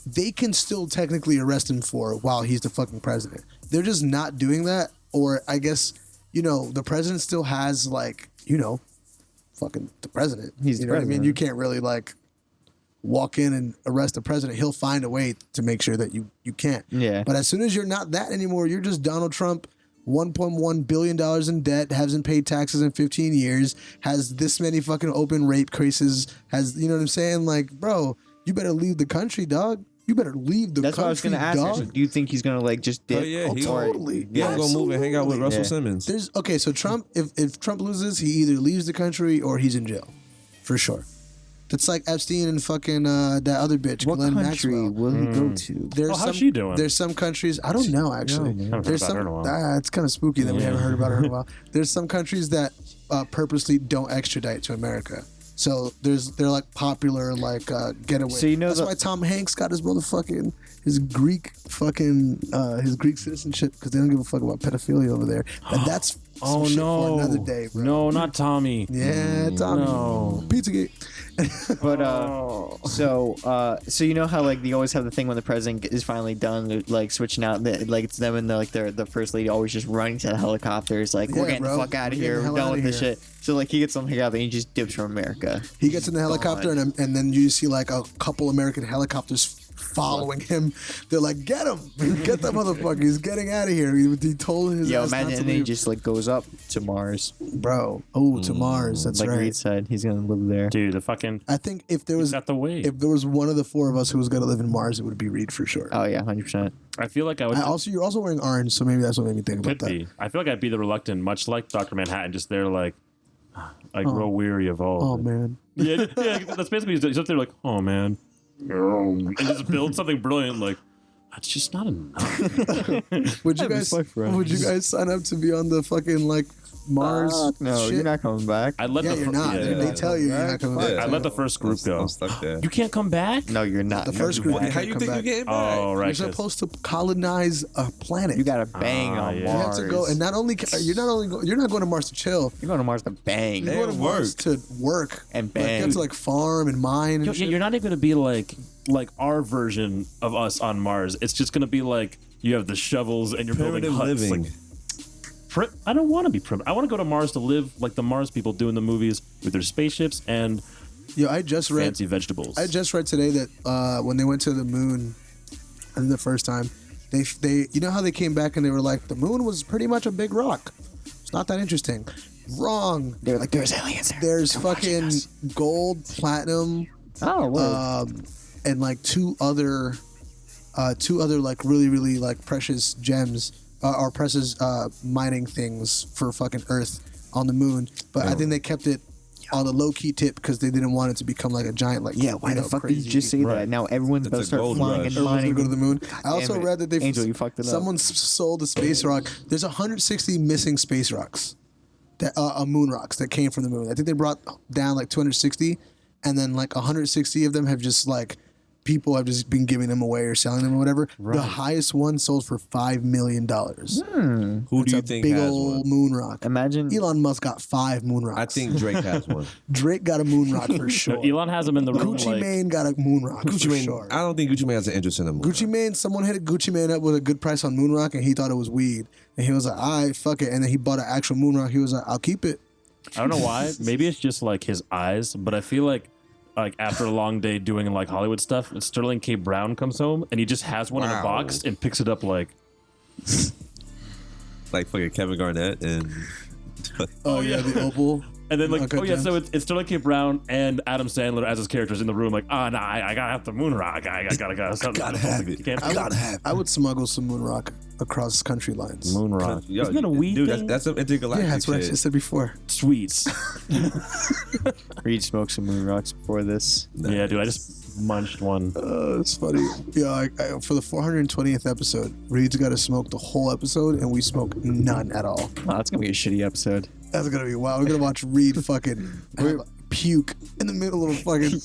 they can still technically arrest him for while he's the fucking president. They're just not doing that. Or I guess, the president still has fucking the president. He's the president. What I mean? You can't really walk in and arrest the president. He'll find a way to make sure that you can't. Yeah. But as soon as you're not that anymore, you're just Donald Trump, $1.1 billion in debt, hasn't paid taxes in 15 years, has this many fucking open rape cases, you know what I'm saying? Bro, you better leave the country, dog. You better leave the country, That's what I was going to ask. So do you think he's going to just dip? Oh, yeah. Totally. Yeah, I'm going to move and hang out with Russell Simmons. So Trump, if Trump loses, he either leaves the country or he's in jail. For sure. That's like Epstein and fucking that other bitch, What Glenn country Maxwell. will he go to? How's she doing? There's some countries, I don't know actually. There's some, it's kind of spooky that we haven't heard about her in a while. There's some countries that purposely don't extradite to America. So they're popular getaway. So that's why Tom Hanks got his motherfucking his Greek citizenship because they don't give a fuck about pedophilia over there. And that's for another day, bro. No, not Tommy. Yeah, Tommy. No. Pizzagate. But so you know how they always have the thing when the president is finally done, they're, switching out, it's them and the first lady always just running to the helicopters, we're getting the fuck out of here, we're done with this shit. So he gets on the helicopter and he just dips from America. He gets in the helicopter and then you see a couple American helicopters following him. They're like, get him, get that motherfucker. He's getting out of here. He told his Yo, ass not imagine to and he leave. just like goes up to Mars, Bro. Oh, to Mars. That's like right. Reed said. He's gonna live there. Dude, the fucking I think if there was got the way. if there was one of the four of us who was gonna live in Mars, it would be Reed for sure. Oh yeah, 100%. I feel like I would. You're also wearing orange, so maybe that's what made me think Could about that. be. I feel like I'd be the reluctant, much like Dr. Manhattan, just there like grow weary of all. Oh of it. man. Yeah, that's basically he's up there like, oh man, and just build something brilliant. Like that's just not enough. Would you That guys was my friend. would you guys sign up to be on the fucking like Mars? No, shit? you're not coming back. I let Yeah, the you're not. Yeah, They tell you you're not coming back. Yeah. I let the first group go. I'm stuck there. You can't come back. No, you're not. The No, first you group won't. How you come think back. you getting back? Oh right. You're 'cause- supposed to colonize a planet. You gotta bang Ah, on yeah. You have Mars. to go, and not only you're not going to Mars to chill. you're going to Mars to bang. You're going to Mars to work And Like, bang. you have to like farm and mine. And Yo, shit. you're not even gonna be like our version of us on Mars. It's just gonna be like you have the shovels and you're building Primitive huts. living. Like, I don't want to be primitive. I want to go to Mars to live like the Mars people do in the movies with their spaceships and Yo, I just read vegetables. I just read today that when they went to the moon, I think the first time, they you know how they came back and they were like, the moon was pretty much a big rock. It's not that interesting. Wrong. They're like, there's aliens there. There's They're watching fucking us. gold, platinum, Oh, word. and like two other like really like precious gems or precious mining things for fucking Earth on the moon. But I think they kept it on the low key tip because they didn't want it to become like a giant like Yeah, why the fuck did you crazy- just say Right. that? Now everyone's about to It's a start gold flying rush. and Everyone's mining. gonna go to the moon. I damn also it. read that they Angel, you fucked it up. Someone sold a space rock. There's 160 missing space rocks, that moon rocks that came from the moon. I think they brought down like 260, and then like 160 of them have just like people have just been giving them away or selling them or whatever. The highest one sold for $5 million. Who do you think big has old one? moon rock? Imagine. Elon Musk got 5 moon rocks. I think Drake has one. Drake got a moon rock for sure. Elon has them in the room. Gucci like, Mane got a moon rock Gucci for Mane. sure. I don't think Gucci Mane has an interest in the moon. Gucci Mane, someone hit Gucci Mane up with a good price on moon rock, and he thought it was weed, and he was like, "All right, fuck it," and then he bought an actual moon rock. He was like, "I'll keep it." I don't know why. Maybe it's just like his eyes, but I feel like after a long day doing like Hollywood stuff, Sterling K. Brown comes home and he just has one in a Wow. box and picks it up like. Like fucking Kevin Garnett and Oh yeah, the opal. And then like, Uncut oh yeah, Gems. so it's Sterling K. Brown and Adam Sandler as his characters in the room, like, I gotta have the moon rock. I gotta something. gotta have it. You can't- I would smuggle some moon rock across country lines. moon rock. Yo, Isn't that a weed dude, thing? That's some intergalactic Yeah, that's what I shit. just said before. Sweets. Reed smoked some moon rocks before this. Yeah, dude, I just munched one. It's funny. Yeah, for the 420th episode, Reed's got to smoke the whole episode, and we smoke none at all. Wow, that's gonna be a shitty episode. That's gonna be wild. We're gonna watch Reed fucking puke in the middle of a fucking.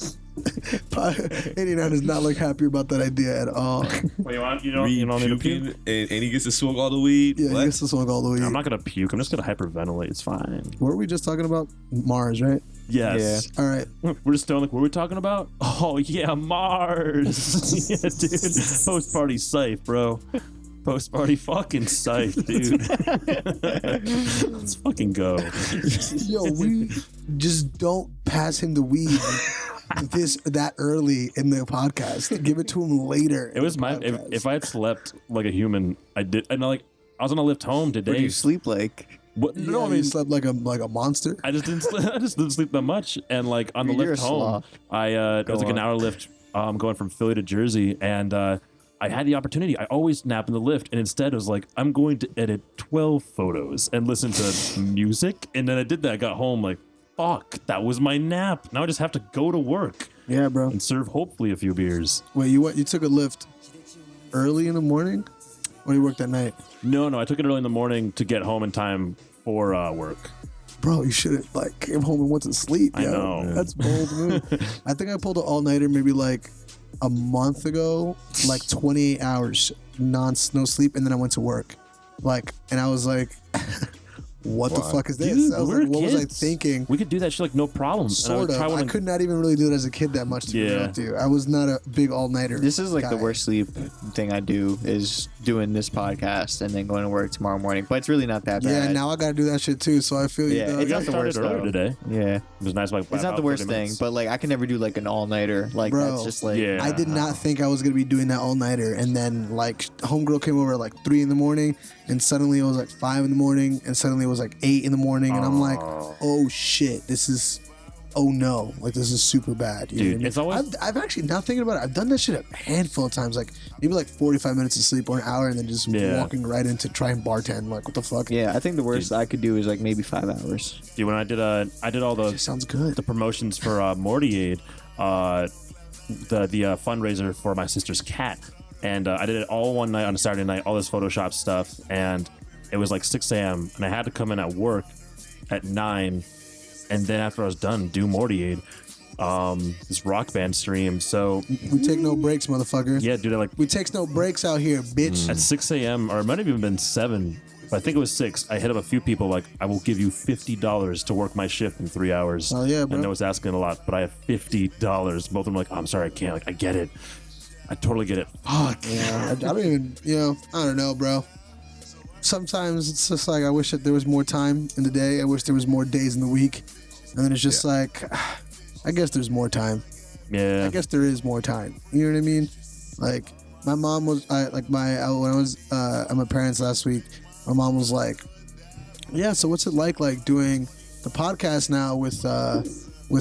89 is not like happy about that idea at all. Well, you don't need to puking, puke? and he gets to smoke all the weed. Yeah, What? he gets to smoke all the way. I'm not gonna puke. I'm just gonna hyperventilate. It's fine. What were we just talking about? Mars, right? Yes. All right. We're just still like, what were we talking about? Oh yeah, Mars. Yeah, dude. PostPartyCyph, bro. Post-party fucking cyph, dude. Let's fucking go. Yo, we just don't pass him the weed that early in the podcast. Give it to him later. It was my if I had slept like a human, I did. And like I was on a lift home What do today. you sleep like? What, Yeah, no, I you mean slept like a monster. I just didn't. I just didn't sleep that much. And like on the You're lift a home, sloth. it was like an on. hour lift going from Philly to Jersey, and I had the opportunity. I always nap in the lift, and instead it was like I'm going to edit 12 photos and listen to music. And then I did that. I got home like, fuck, that was my nap. Now I just have to go to work Yeah, bro. and serve hopefully a few beers. Wait, you took a lift early in the morning, or you worked at night? No, I took it early in the morning to get home in time for work. Bro, you should have like came home and went to sleep. I yo. know. That's bold move. I think I pulled an all nighter maybe like a month ago, like 28 hours no sleep, and then I went to work. Like, and I was like, what the fuck is this? Dude, I was we're like, what was I kids. thinking? We could do that shit like no problem. Sort And of. I could not even really do it as a kid that much, to be Yeah. real with you. I was not a big all nighter. This is like the guy. worst sleep thing I do is doing this podcast and then going to work tomorrow morning. But it's really not that bad. Yeah, now I gotta do that shit too. So I feel you. Yeah, dog. it's We not got the started worst earlier though. today. Yeah, It was nice. Like it's not the worst thing, but like I can never do like an all-nighter. Like Bro, that's just like Yeah. I did not think I was gonna be doing that all nighter, and then like homegirl came over at like 3 a.m, and suddenly it was like 5 a.m, and suddenly it was like 8 a.m, and I'm like, oh shit, this is, oh no, like this is super bad. You know Dude, what I mean? it's always- I've actually, not thinking about it, I've done that shit a handful of times, like maybe like 45 minutes of sleep or an hour, and then just Yeah. walking right into try and bartend. Like what the fuck? Yeah, I think the worst I could do is like maybe 5 hours. Dude, when I did all It the sounds good. promotions for Mortiaid, the fundraiser for my sister's cat, and I did it all one night on a Saturday night, all this Photoshop stuff, and it was like 6 a.m. and I had to come in at work at 9, and then after I was done, do Mortiaid, this rock band stream. So We take no breaks, motherfucker. yeah, dude, I like We takes no breaks out here, bitch. at 6 a.m. or it might have even been 7. But I think it was 6. I hit up a few people like, I will give you $50 to work my shift in 3 hours. Oh, yeah, bro. And I was asking a lot, but I have $50. Both of them like, oh, I'm sorry, I can't. Like, I get it. I totally get it. Fuck. Yeah, I don't even, I don't know, bro. Sometimes it's just like, I wish that there was more time in the day. I wish there was more days in the week. And then it's just like, I guess there's more time. Yeah. I guess there is more time. You know what I mean? Like, my mom was, when I was at my parents last week, my mom was like, yeah, so what's it like doing the podcast now with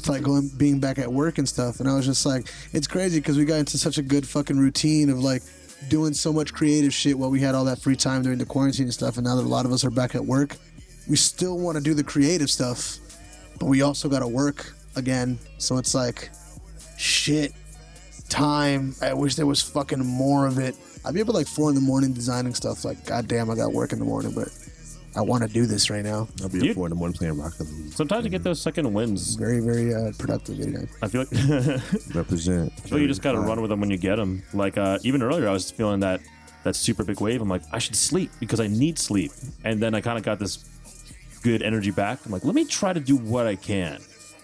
like being back at work and stuff? And I was just like, it's crazy because we got into such a good fucking routine of like doing so much creative shit while we had all that free time during the quarantine and stuff. And now that a lot of us are back at work, we still want to do the creative stuff, but we also got to work again. So it's like, shit, time. I wish there was fucking more of it. I'd be up at like 4 a.m. designing stuff. Like, goddamn, I got work in the morning, but I want to do this right now. I'll be Dude. up 4 a.m. playing Rocket League. Sometimes you get those second wins. Very, very productive video. I feel like I Represent. feel like you just got to run with them when you get them. Like, even earlier, I was feeling that super big wave. I'm like, I should sleep because I need sleep. And then I kind of got this good energy back. I'm like, let me try to do what I can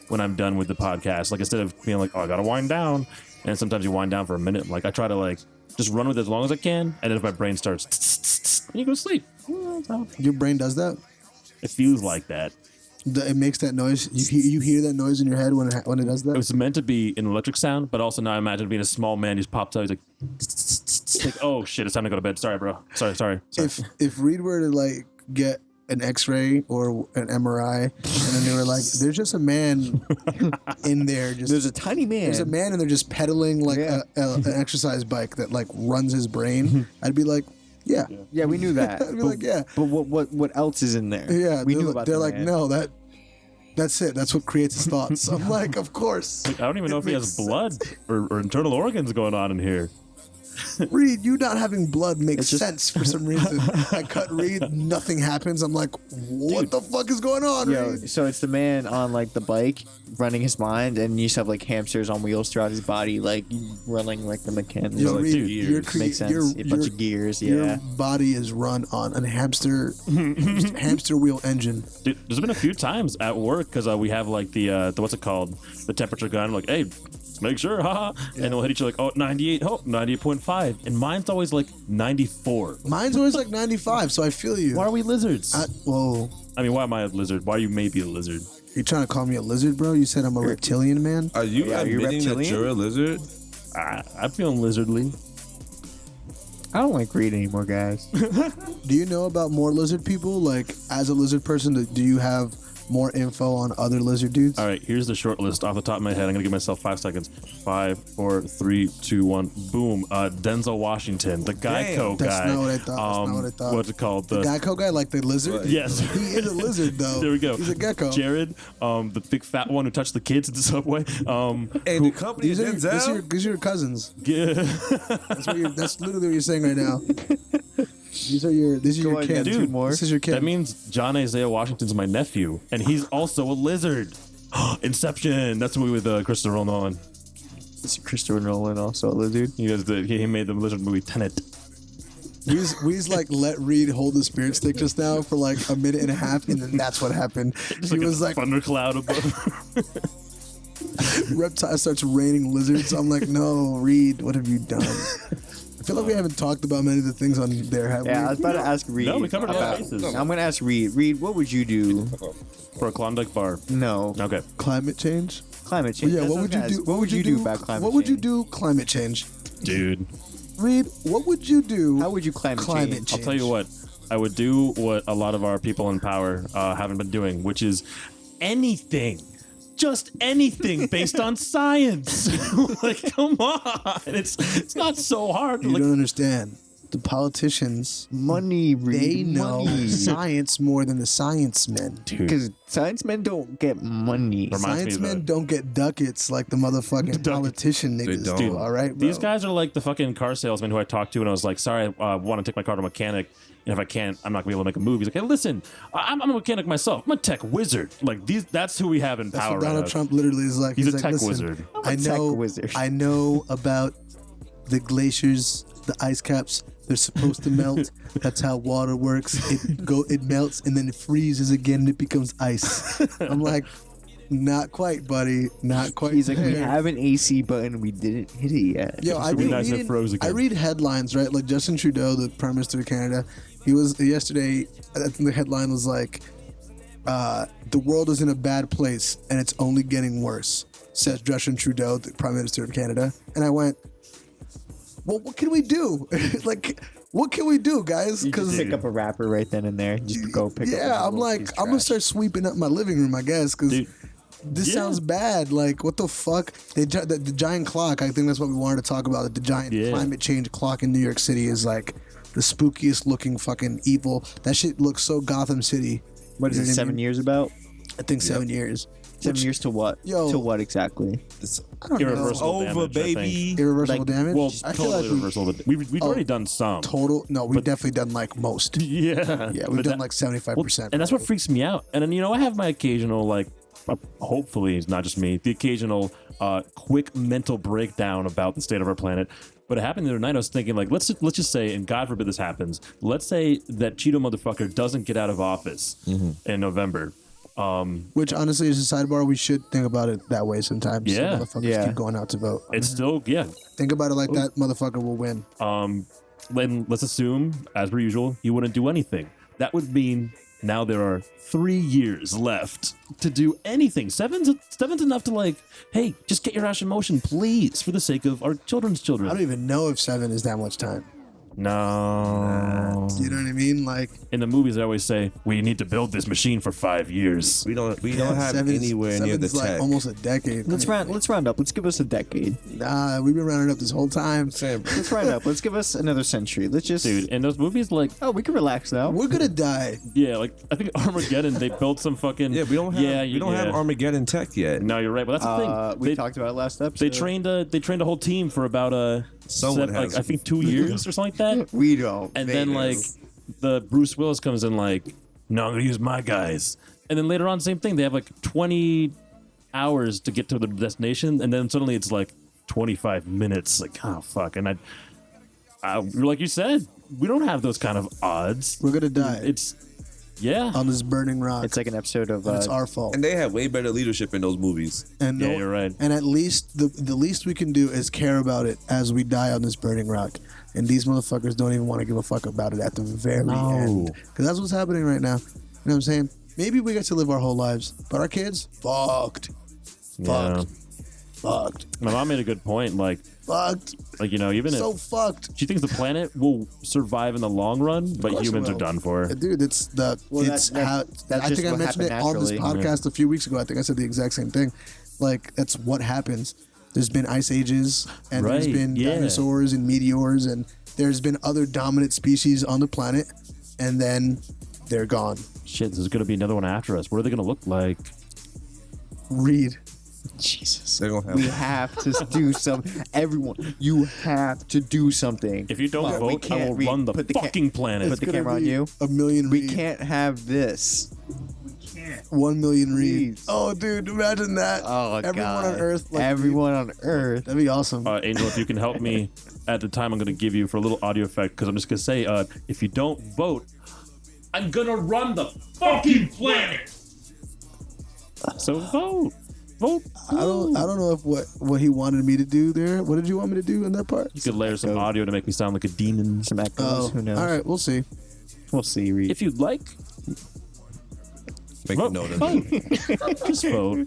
when I'm done with the podcast. Like, instead of being like, oh, I got to wind down. And sometimes you wind down for a minute. Like, I try to like just run with it as long as I can. And then if my brain starts, and you go to sleep. Your brain does that? It feels like that. It makes that noise. You hear that noise in your head when it does that? It was meant to be an electric sound, but also now I imagine being a small man just pops out. He's like, oh shit, it's time to go to bed. Sorry, bro. Sorry. If Reed were to like get an X-ray or an MRI, and then they were like, "There's just a man in there." There's a tiny man. There's a man in there just pedaling like an exercise bike that like runs his brain. I'd be like, yeah. Yeah, we knew that. I'd be like, yeah. But what else is in there? Yeah, we they're knew like, about they're the like, man. no, that's it. That's what creates his thoughts. I'm like, of course. I don't even know if he has blood or internal organs going on in here. Reed, you not having blood makes just- sense for some reason. I cut Reed, nothing happens. I'm like, what the fuck is going on, Yo, Reed? so it's the man on like the bike running his mind, and you just have like hamsters on wheels throughout his body, like running like the mechanics. Yo, like, Reed, dude, you're Makes sense. A bunch of gears, Your yeah. body is run on a hamster wheel engine. Dude, there's been a few times at work because we have like the what's it called? The temperature gun. I'm like, hey, make sure, haha. And we'll hit each other like, oh, 98, 98.5. And mine's always like 94. Mine's always like 95, so I feel you. Why are we lizards? Whoa. I mean, why am I a lizard? Why are you maybe a lizard? You trying to call me a lizard, bro? You said I'm a reptilian man? Are you Are you admitting that reptilian? you're a lizard? I'm feeling lizardly. I don't like Reed anymore, guys. Do you know about more lizard people? Like, as a lizard person, do you have more info on other lizard dudes? All right, here's the short list off the top of my head. I'm gonna give myself 5 seconds. 5, 4, 3, 2, 1, boom. Denzel Washington, the Geico That's guy. not what I thought. That's not what I thought. What's it called? The Geico guy, like the lizard? Yes. He is a lizard, though. There we go. He's a gecko. Jared, the big fat one who touched the kids at the subway. Hey, the company is These are your cousins. Yeah. That's literally what you're saying right now. These are your Go on, kin. dude, two more. This is your kin. That means John Isaiah Washington's my nephew, and he's also a lizard. Inception. That's the movie with Christopher Nolan. It's Christopher Nolan, also a lizard. He made the lizard movie Tenet. We's like let Reed hold the spirit stick just now for like a minute and a half, and then that's what happened. He was like, thundercloud above. reptile starts raining lizards. I'm like, no, Reed, what have you done? feel like we haven't talked about many of the things on there, have Yeah, I we? was about to ask Reed. No, we covered all about- bases. I'm gonna ask Reed. Reed, what would you do? For a Klondike bar. No, Okay. Climate change? climate change. Yeah, That's what would you I'm do? gonna ask. What would you do about climate change? What would you do climate change? Dude, Reed, what would you do? How would you climate change? I'll tell you what. I would do what a lot of our people in power haven't been doing, which is anything. Just anything based on science. Like, come on. It's not so hard. You Like, don't understand. The politicians, Money, Reed. they know money. science more than the science men. dude. Because science men don't get money. Reminds me Science of men that. don't get ducats like the motherfucking politician niggas don't. do. All right, bro. These guys are like the fucking car salesman who I talked to, and I was like, sorry, I want to take my car to a mechanic. And if I can't, I'm not gonna be able to make a move. He's like, hey, listen, I'm a mechanic myself. I'm a tech wizard. Like that's who we have in That's power what right Donald now. Trump literally is like. He's a like, tech listen, wizard. I'm a tech wizard. I know about the glaciers, the ice caps. They're supposed to melt. That's how water works. It melts and then it freezes again and it becomes ice. I'm like, not quite, buddy. Not quite. He's like, we there. have an AC button, we didn't hit it yet. Yo, I It'd be read, nice if it froze again. I read headlines, right? Like Justin Trudeau, the Prime Minister of Canada, he was yesterday. I think the headline was like, "The world is in a bad place and it's only getting worse," says Justin Trudeau, the Prime Minister of Canada. And I went, "Well, what can we do? Like, what can we do, guys?" You just Because pick up a rapper right then and there. Just go pick up. yeah, I'm like, I'm gonna start sweeping up my living room, I guess, because Dude, this yeah. sounds bad. Like, what the fuck? The giant clock. I think that's what we wanted to talk about. The giant Yeah. climate change clock in New York City is like the spookiest looking fucking evil. That shit looks so Gotham City. What is You it, know what I 7 mean? years about? I think 7 years. 7 years to what? Yo. To what exactly? It's I don't know. Irreversible over, damage, I think. baby. Irreversible Like, damage. Well, I feel totally like we reversible. But we've already done some. total. No, we've definitely done like most. Yeah. Yeah, we've But done that- like 75%. And that's what freaks me out. And then, I have my occasional, like, hopefully it's not just me, the occasional quick mental breakdown about the state of our planet. But it happened the other night. I was thinking, like, let's just say, and God forbid this happens, let's say that Cheeto motherfucker doesn't get out of office in November. Which honestly is a sidebar. We should think about it that way sometimes. So Yeah. motherfuckers Yeah. keep going out to vote. It's still, yeah. Think about it like that. Motherfucker will win. Then let's assume, as per usual, he wouldn't do anything. That would mean now there are 3 years left to do anything. Seven's enough to, like, hey, just get your ass in motion, please, for the sake of our children's I children. don't even know if 7 is that much time. No. You know what I mean? Like, In the movies, they always say, we need to build this machine for 5 years. We don't have 7's anywhere near the like tech. almost a decade. Let's round up. Let's give us a decade. Nah, we've been rounding up this whole time. Saying, bro, Let's round up. Let's give us another century. Let's just. Dude, in those movies, like, Oh, we can relax now. We're gonna die. yeah, like, I think Armageddon, they built some fucking... yeah, we don't have yeah. Armageddon tech yet. No, you're right, but that's the thing. We They- talked about it last episode. They trained a whole team for about Someone has- I think 2 years or something like that. We don't. And They then do. like the Bruce Willis comes in like, no, I'm gonna use my guys. And then later on, same thing. They have like 20 hours to get to their destination, and then suddenly it's like 25 minutes. Like, oh fuck! And like you said, we don't have those kind of odds. We're gonna die It's yeah. on this burning rock. It's like an episode of. And it's our fault. And they have way better leadership in those movies. And Yeah, you're right. And at least the least we can do is care about it as we die on this burning rock. And these motherfuckers don't even want to give a fuck about it at the very end. Because that's what's happening right now. You know what I'm saying? Maybe we get to live our whole lives, but our kids, fucked. Yeah. Fucked. My mom made a good point. Like Fucked. even So if fucked. she thinks the planet will survive in the long run, but course it humans are will. done for. Dude, it's the Well, it's that- how that's I just think I what mentioned it happened on this naturally. podcast a few weeks ago. I think I said the exact same thing. Like that's what happens. There's been ice ages and there's Right, been yeah. dinosaurs and meteors and there's been other dominant species on the planet and then they're gone. Shit, there's gonna be another one after us. What are they gonna look like? Read. Jesus. They're gonna have. We have to do something. Everyone, you have to do something. If you don't Come on, we vote, I can't will read- run the put the fucking planet. Put the Gonna camera on be you. A million We read. can't have this. 1 million read. Please. Oh, dude, imagine that. Oh, Everyone God. on Earth. Like, Everyone on Earth. That'd be awesome. Angel, if you can help me at the time I'm going to give you for a little audio effect, because I'm just going to say, if you don't vote, I'm going to run the fucking planet. So vote. Vote. I don't know if what he wanted me to do there. What did you want me to do in that part? You could layer some audio to make me sound like a demon. Some echoes. Oh, Who knows? all right, we'll see. We'll see. Reed. If you'd like, Make a vote. note of Vote. it. Just vote.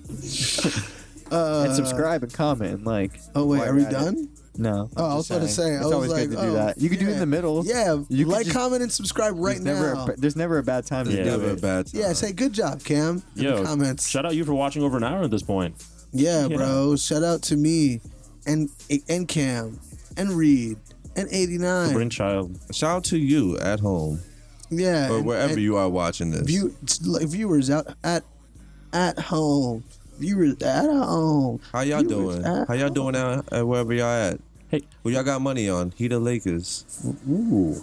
And subscribe and comment and like. Oh wait, while are we you're at it. done? No. Oh, I I'm was just about to saying. say. It's I was always like, good to do that. You could do it in the middle. Yeah, You could like, just- comment, and subscribe right now. There's never a bad time to Yeah. do Never a it. bad time. Yeah, say good job, Cam. In Yo, the comments. shout out you for watching over an hour at this point. Yeah, Yeah. bro. Shout out to me and Cam and Reed and 89. Brainchild. Shout out to you at home Yeah, or and- wherever and you are watching this. viewers out at home. Viewers at home. How y'all Viewers doing? at How y'all doing out at wherever y'all at? Hey. Who y'all got money on? He the Lakers. Ooh.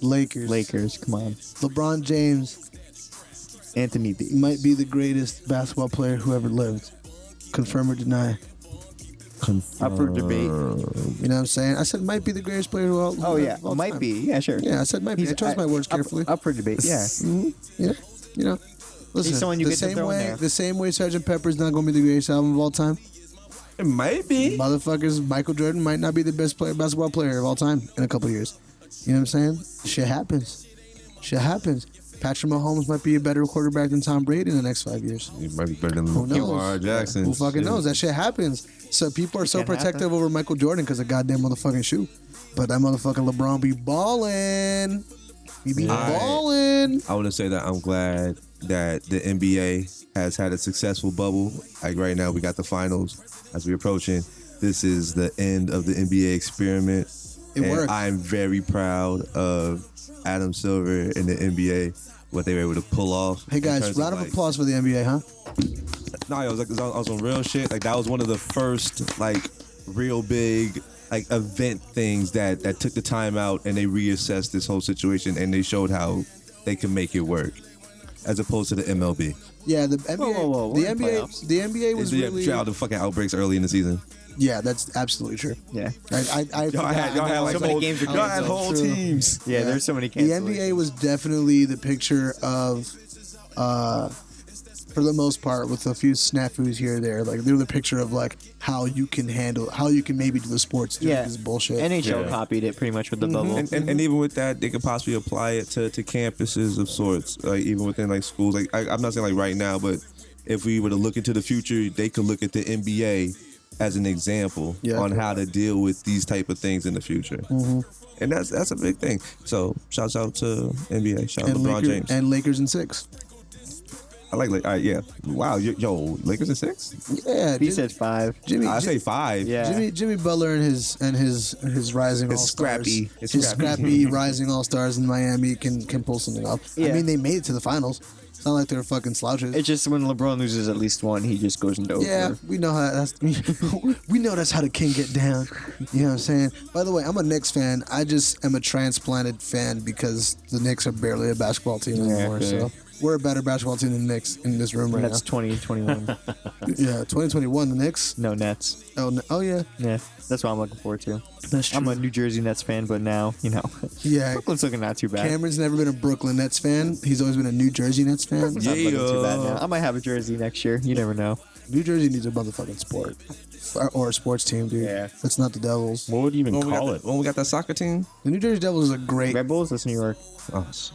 Lakers. Lakers, come on. LeBron James Anthony D. might be the greatest basketball player who ever lived. Confirm or deny. Up for debate. You know what I'm saying? I said might be the greatest player who Oh yeah, all might time. be. Yeah, sure. Yeah, I said might be. I chose my words carefully. Up for debate. Yeah. Yeah, you know. Listen, someone you the get to same throw in way, there. the same way Sgt. Pepper's not going to be the greatest album of all time. It might be. Motherfuckers, Michael Jordan might not be the best basketball player of all time in a couple of years. You know what I'm saying? Shit happens. Shit happens. Patrick Mahomes might be a better quarterback than Tom Brady in the next 5 years. He might be better than Who knows? Lamar Jackson. Who fucking Shit. knows? That shit happens. So people are so Can't protective happen. over Michael Jordan because of goddamn motherfucking shoe. But that motherfucking LeBron be balling. He be Yeah. balling. I want to say that I'm glad that the NBA has had a successful bubble. Like right now, we got the finals as we're approaching. This is the end of the NBA experiment. It and worked. I'm very proud of Adam Silver and the NBA, what they were able to pull off. Hey in guys, terms round of like- applause for the NBA, huh? No, I was on real shit. Like that was one of the first like real big like event things that took the time out and they reassessed this whole situation and they showed how they can make it work, as opposed to the MLB. Yeah, the NBA. whoa, The we're in NBA. playoffs. The NBA was They really. tried the fucking outbreaks early in the season. Yeah, that's absolutely true. Yeah. I forgot. Y'all had like So many whole, games were y'all had canceled. whole True. teams. Yeah, there's so many The cancellations. NBA was definitely the picture of, for the most part, with a few snafus here or there. Like they were the picture of like how you can maybe do the sports during Yeah. this bullshit. NHL Yeah. copied it pretty much with the bubble. And even with that, they could possibly apply it to campuses of sorts, like even within like schools. Like I'm not saying like right now, but if we were to look into the future, they could look at the NBA as an example on how to deal with these type of things in the future. And that's a big thing. So shouts out to NBA. Shout out and LeBron Lakers, James. and Lakers in 6. I like all right, yeah. Wow, yo, Lakers in 6? Yeah, He said 5. Jimmy. I say 5. Yeah. Jimmy Butler and his rising all It's stars. scrappy. It's His scrappy. scrappy rising all stars in Miami can pull something off. I Yeah. mean, they made it to the finals. It's not like they're fucking slouches. It's just when LeBron loses at least one, he just goes into over. Yeah, we know how that's. We know that's how the king get down. You know what I'm saying? By the way, I'm a Knicks fan. I just am a transplanted fan because the Knicks are barely a basketball team anymore. okay. So we're a better basketball team than the Knicks in this room right That's 2021. now. Yeah, 2021, the Knicks. No Nets. Oh yeah, Yeah, that's what I'm looking forward to. that's true. I'm a New Jersey Nets fan, but now, Yeah, Brooklyn's looking not too bad. Cameron's never been a Brooklyn Nets fan. He's always been a New Jersey Nets fan. Brooklyn's not looking too bad now. I might have a jersey next year. You never know. New Jersey needs a motherfucking sport or a sports team, dude. Yeah. That's not the Devils. What would you even call it? When we got that soccer team? The New Jersey Devils is a great. Red Bulls, that's New York. Oh, shit.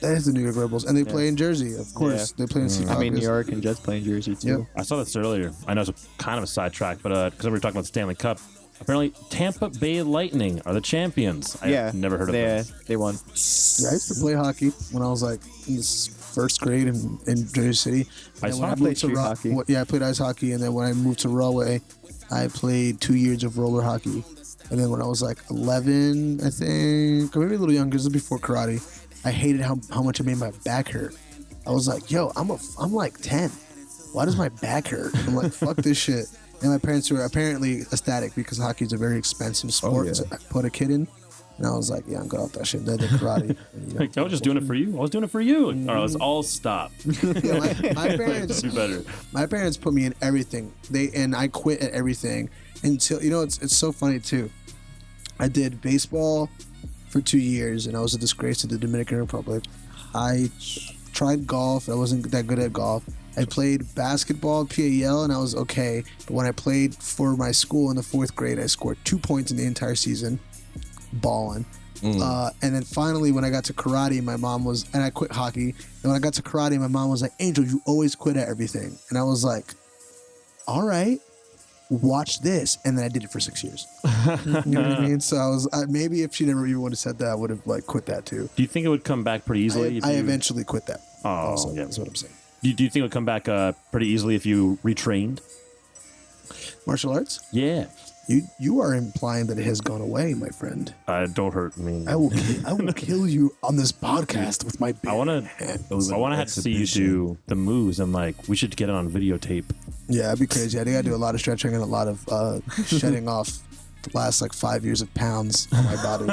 That is the New York Red Bulls, and they play in Jersey, of course. Yeah. They play in Secaucus. I mean, New York and Jets playing Jersey too. Yep. I saw this earlier. I know it's kind of a sidetrack, but because we were talking about the Stanley Cup, apparently Tampa Bay Lightning are the champions. I've never heard of them. They won. Yeah, I used to play hockey when I was like in this first grade in Jersey City. And Ice then when hockey? moved to Street hockey. Yeah, I played ice hockey, and then when I moved to Rahway, I played 2 years of roller hockey. And then when I was like 11, I think, or maybe a little younger, this was before karate, I hated how much it made my back hurt. I was like, yo, I'm like 10. Why does my back hurt? I'm like, fuck this shit. And my parents were apparently ecstatic because hockey is a very expensive sport yeah. to put a kid in. And I was like, yeah, I'm good off that shit. Then the karate. And, Like, I was just doing it for you. I was doing it for you. All right, let's all stop. Yeah, my parents, Do better. my parents put me in everything. And I quit at everything until it's so funny too. I did baseball for 2 years, and I was a disgrace to the Dominican Republic. I tried golf. I wasn't that good at golf. I played basketball, PAL, and I was okay. But when I played for my school in the 4th grade, I scored 2 points in the entire season, balling. And then finally, when I got to karate, my mom was, and I quit hockey. And when I got to karate, my mom was like, Angel, you always quit at everything. And I was like, all right, watch this. And then I did it for 6 years. You know what I mean? So I was, maybe if she never even would have said that, I would have like quit that too. Do you think it would come back pretty easily? I eventually quit that. Oh, also, yeah. that's what I'm saying. Do you think it would come back pretty easily if you retrained? Martial arts? Yeah. You are implying that it has gone away, my friend. Don't hurt me. I will kill you on this podcast with my bare I want hands. to have to see you do the moves, and like we should get it on videotape. Yeah, that'd be crazy. I think I do a lot of stretching and a lot of shedding off the last like 5 years of pounds on my body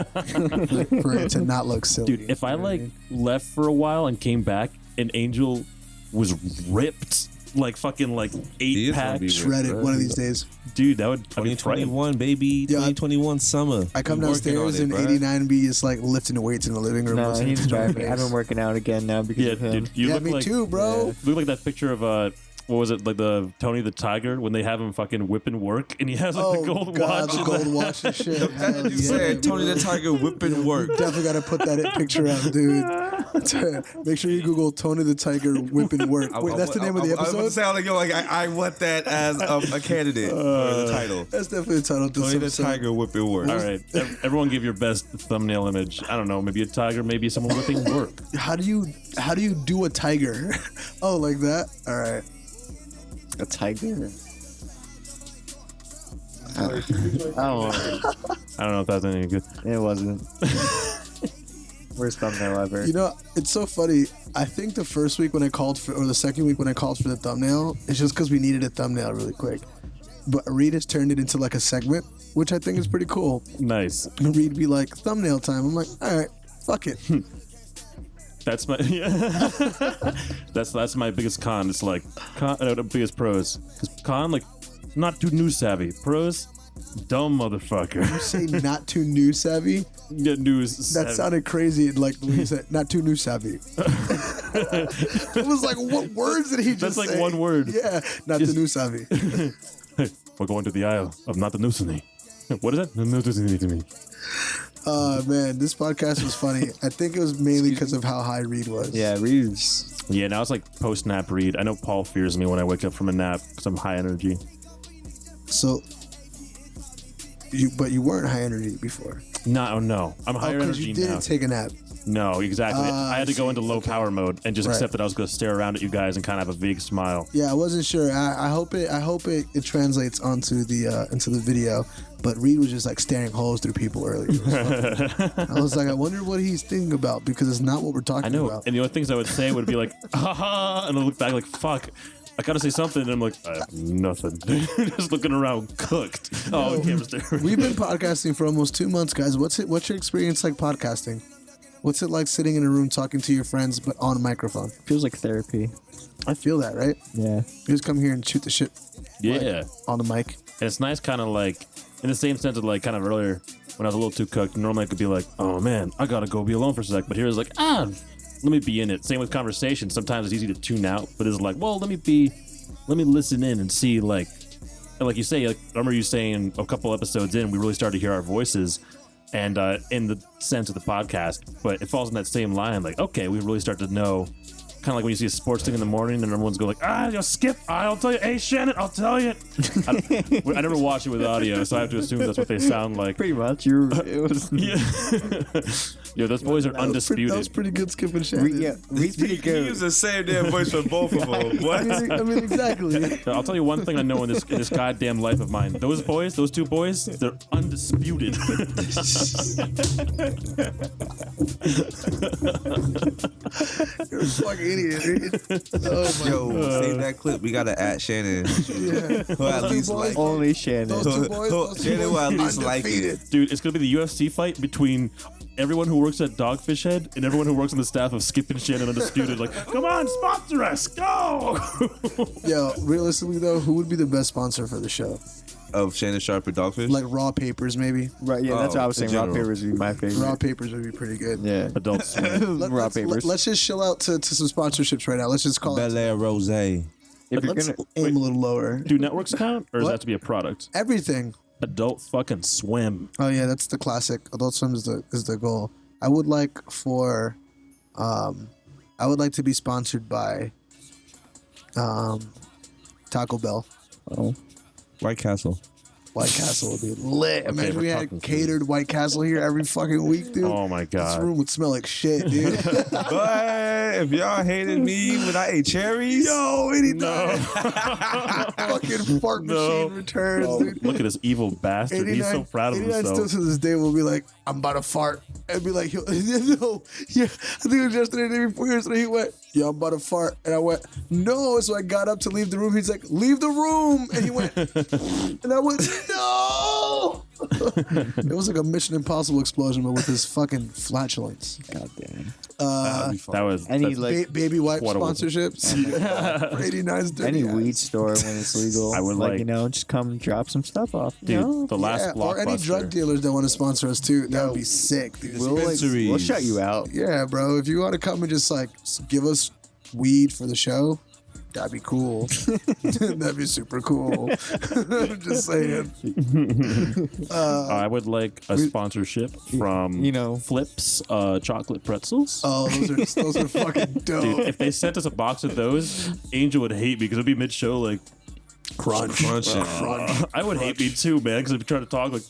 for it to not look silly. Dude, if I like left for a while and came back, and Angel was ripped, like fucking like He 8 is gonna pack, be ripped, shredded bro. one of these days. dude, that would I'd be frightened. 2021, baby. Yeah, 2021 summer. I come We working downstairs on it, and bruh. 89B is like lifting weights in the living room. No, listening he's to drum back. and I've bass. been working out again now because Yeah, of him. dude, you Yeah, look me like too, bro. you look like that picture of what was it, like the Tony the Tiger when they have him fucking whipping work and he has like the gold God, watch. the and gold watch and shit. Hell You said yeah, Tony the Tiger whipping work. Definitely got to put that picture up, dude. Make sure you Google Tony the Tiger whipping work. Wait, that's the name of the I was episode? sound like yo, like I want that as a candidate for the title. That's definitely the title. to Tony some the song. Tiger whipping work. All right, everyone give your best thumbnail image. I don't know, maybe a tiger, maybe someone whipping work. How do you do a tiger? Oh, like that? All right. A tiger. I don't know. I don't know if that's any good. It wasn't. Worst thumbnail ever. You know, it's so funny. I think the first week when I called for, or the second week when I called for the thumbnail, it's just because we needed a thumbnail really quick. But Reed has turned it into like a segment, which I think is pretty cool. Nice. And Reed be like, thumbnail time. I'm like, all right, fuck it. That's my that's my biggest con. It's like the biggest pros. Because con, like, not too news savvy. Pros, dumb motherfucker. Say not too news savvy. Get news. That savvy. sounded crazy. Like when you said not too news savvy. It was like, what words did he just That's like say? one word. Yeah, not too news savvy. Hey, we're going to the aisle of not the nuisany. What is that? The nuisany to me. Man, this podcast was funny. I think it was mainly because of how high Reed was. Yeah, Reeves. Yeah, now it's like post-nap read. I know Paul fears me when I wake up from a nap because I'm high energy. So, you weren't high energy before. No. I'm higher Because energy you didn't now. take a nap. No, exactly. I had to go see. into low power mode and just Right. accept that I was going to stare around at you guys and kind of have a vague smile. Yeah, I wasn't sure. I hope it translates onto the into the video. But Reed was just like staring holes through people earlier. It was funny. I was like, I wonder what he's thinking about because it's not what we're talking I know. about. And the only things I would say would be like, haha, and I look back like, fuck. I gotta say something, and I'm like, I have nothing. Just looking around, cooked. Oh, the camera's there. We've been podcasting for almost 2 months, guys. What's your experience like podcasting? What's it like sitting in a room talking to your friends but on a microphone? Feels like therapy. I feel that, right? Yeah. You just come here and shoot the shit Yeah. on the mic. And it's nice, kind of like, in the same sense of like, kind of earlier, when I was a little too cooked, normally I could be like, oh man, I gotta go be alone for a sec. But here it's like, let me be in it. Same with conversation. Sometimes it's easy to tune out, but it's like, well, let me listen in and see, like, and like you say, like, I remember you saying a couple episodes in, we really started to hear our voices, and in the sense of the podcast, but it falls in that same line, like, okay, we really start to know. Kind of like when you see a sports thing in the morning and everyone's going like, yo, Skip, I'll tell you, hey, Shannon, I'll tell you. I never watch it with audio, so I have to assume that's what they sound like. Pretty much. It was. Yeah. Yo, those boys are That was undisputed. pretty good, Skip and Shannon. Yeah, Reed's pretty He good. used the same damn voice for both of them. What? I mean, exactly. I'll tell you one thing I know in this goddamn life of mine. Those two boys, they're undisputed. You're a fucking idiot, dude. Oh my Yo, save that clip. We gotta at Shannon. Yeah. Who at least like it. Only Shannon. Those two boys, those two Shannon will at boys, least like undefeated. it. Dude, it's gonna be the UFC fight between everyone who works at Dogfish Head and everyone who works on the staff of Skip and Shannon Undisputed. Like, come on, sponsor us, go! Yo, realistically though, who would be the best sponsor for the show? Of Shannon Sharp or Dogfish? Like Raw Papers, maybe. Right, yeah, that's what I was in saying. Raw general. Papers would be my favorite. Raw Papers would be pretty good. Yeah. Adult Swim. Raw Papers. Let's just chill out to some sponsorships right now. Let's just call Bel it. Air Rose. if you're Let's gonna, aim a little lower. Do networks count, or does What? that have to be a product? Everything. Adult fucking Swim. Oh yeah, that's the classic. Adult Swim is the goal. I would like to be sponsored by Taco Bell. oh, White Castle. White Castle would be lit. Imagine we're we talking had food. catered White Castle here every fucking week, dude. Oh my This god. room would smell like shit, dude. But if y'all hated me when I ate cherries, Yo, anytime. Fucking fart machine returns, dude. Look at this evil bastard. He's so proud of 89 himself. still to this day will be like, I'm about to fart. And be like, no, yeah. I think it was yesterday, the day before yesterday. He went, yeah, I'm about to fart. And I went, no. So I got up to leave the room. He's like, leave the room. And he went, and I went, no. It was like a Mission Impossible explosion, but with his fucking flatulence. god damn. That was Any that's- like Baby wipe What a- sponsorships. For 89's dirty any ass. weed store when it's legal, I would like like- you know, just come drop some stuff off. You dude. know? The last Yeah, or any blockbuster. drug dealers that want to sponsor us too. That would be sick, dude. Dispensaries. We'll shut you out. Yeah, bro. If you want to come and just like give us weed for the show, that'd be cool. That'd be super cool. I'm just saying. I would like a sponsorship from you know. Flips chocolate pretzels. Oh, those are fucking dope. Dude, if they sent us a box of those, Angel would hate me because it'd be mid-show like crunch. I would hate me too, man, because I'd be trying to talk like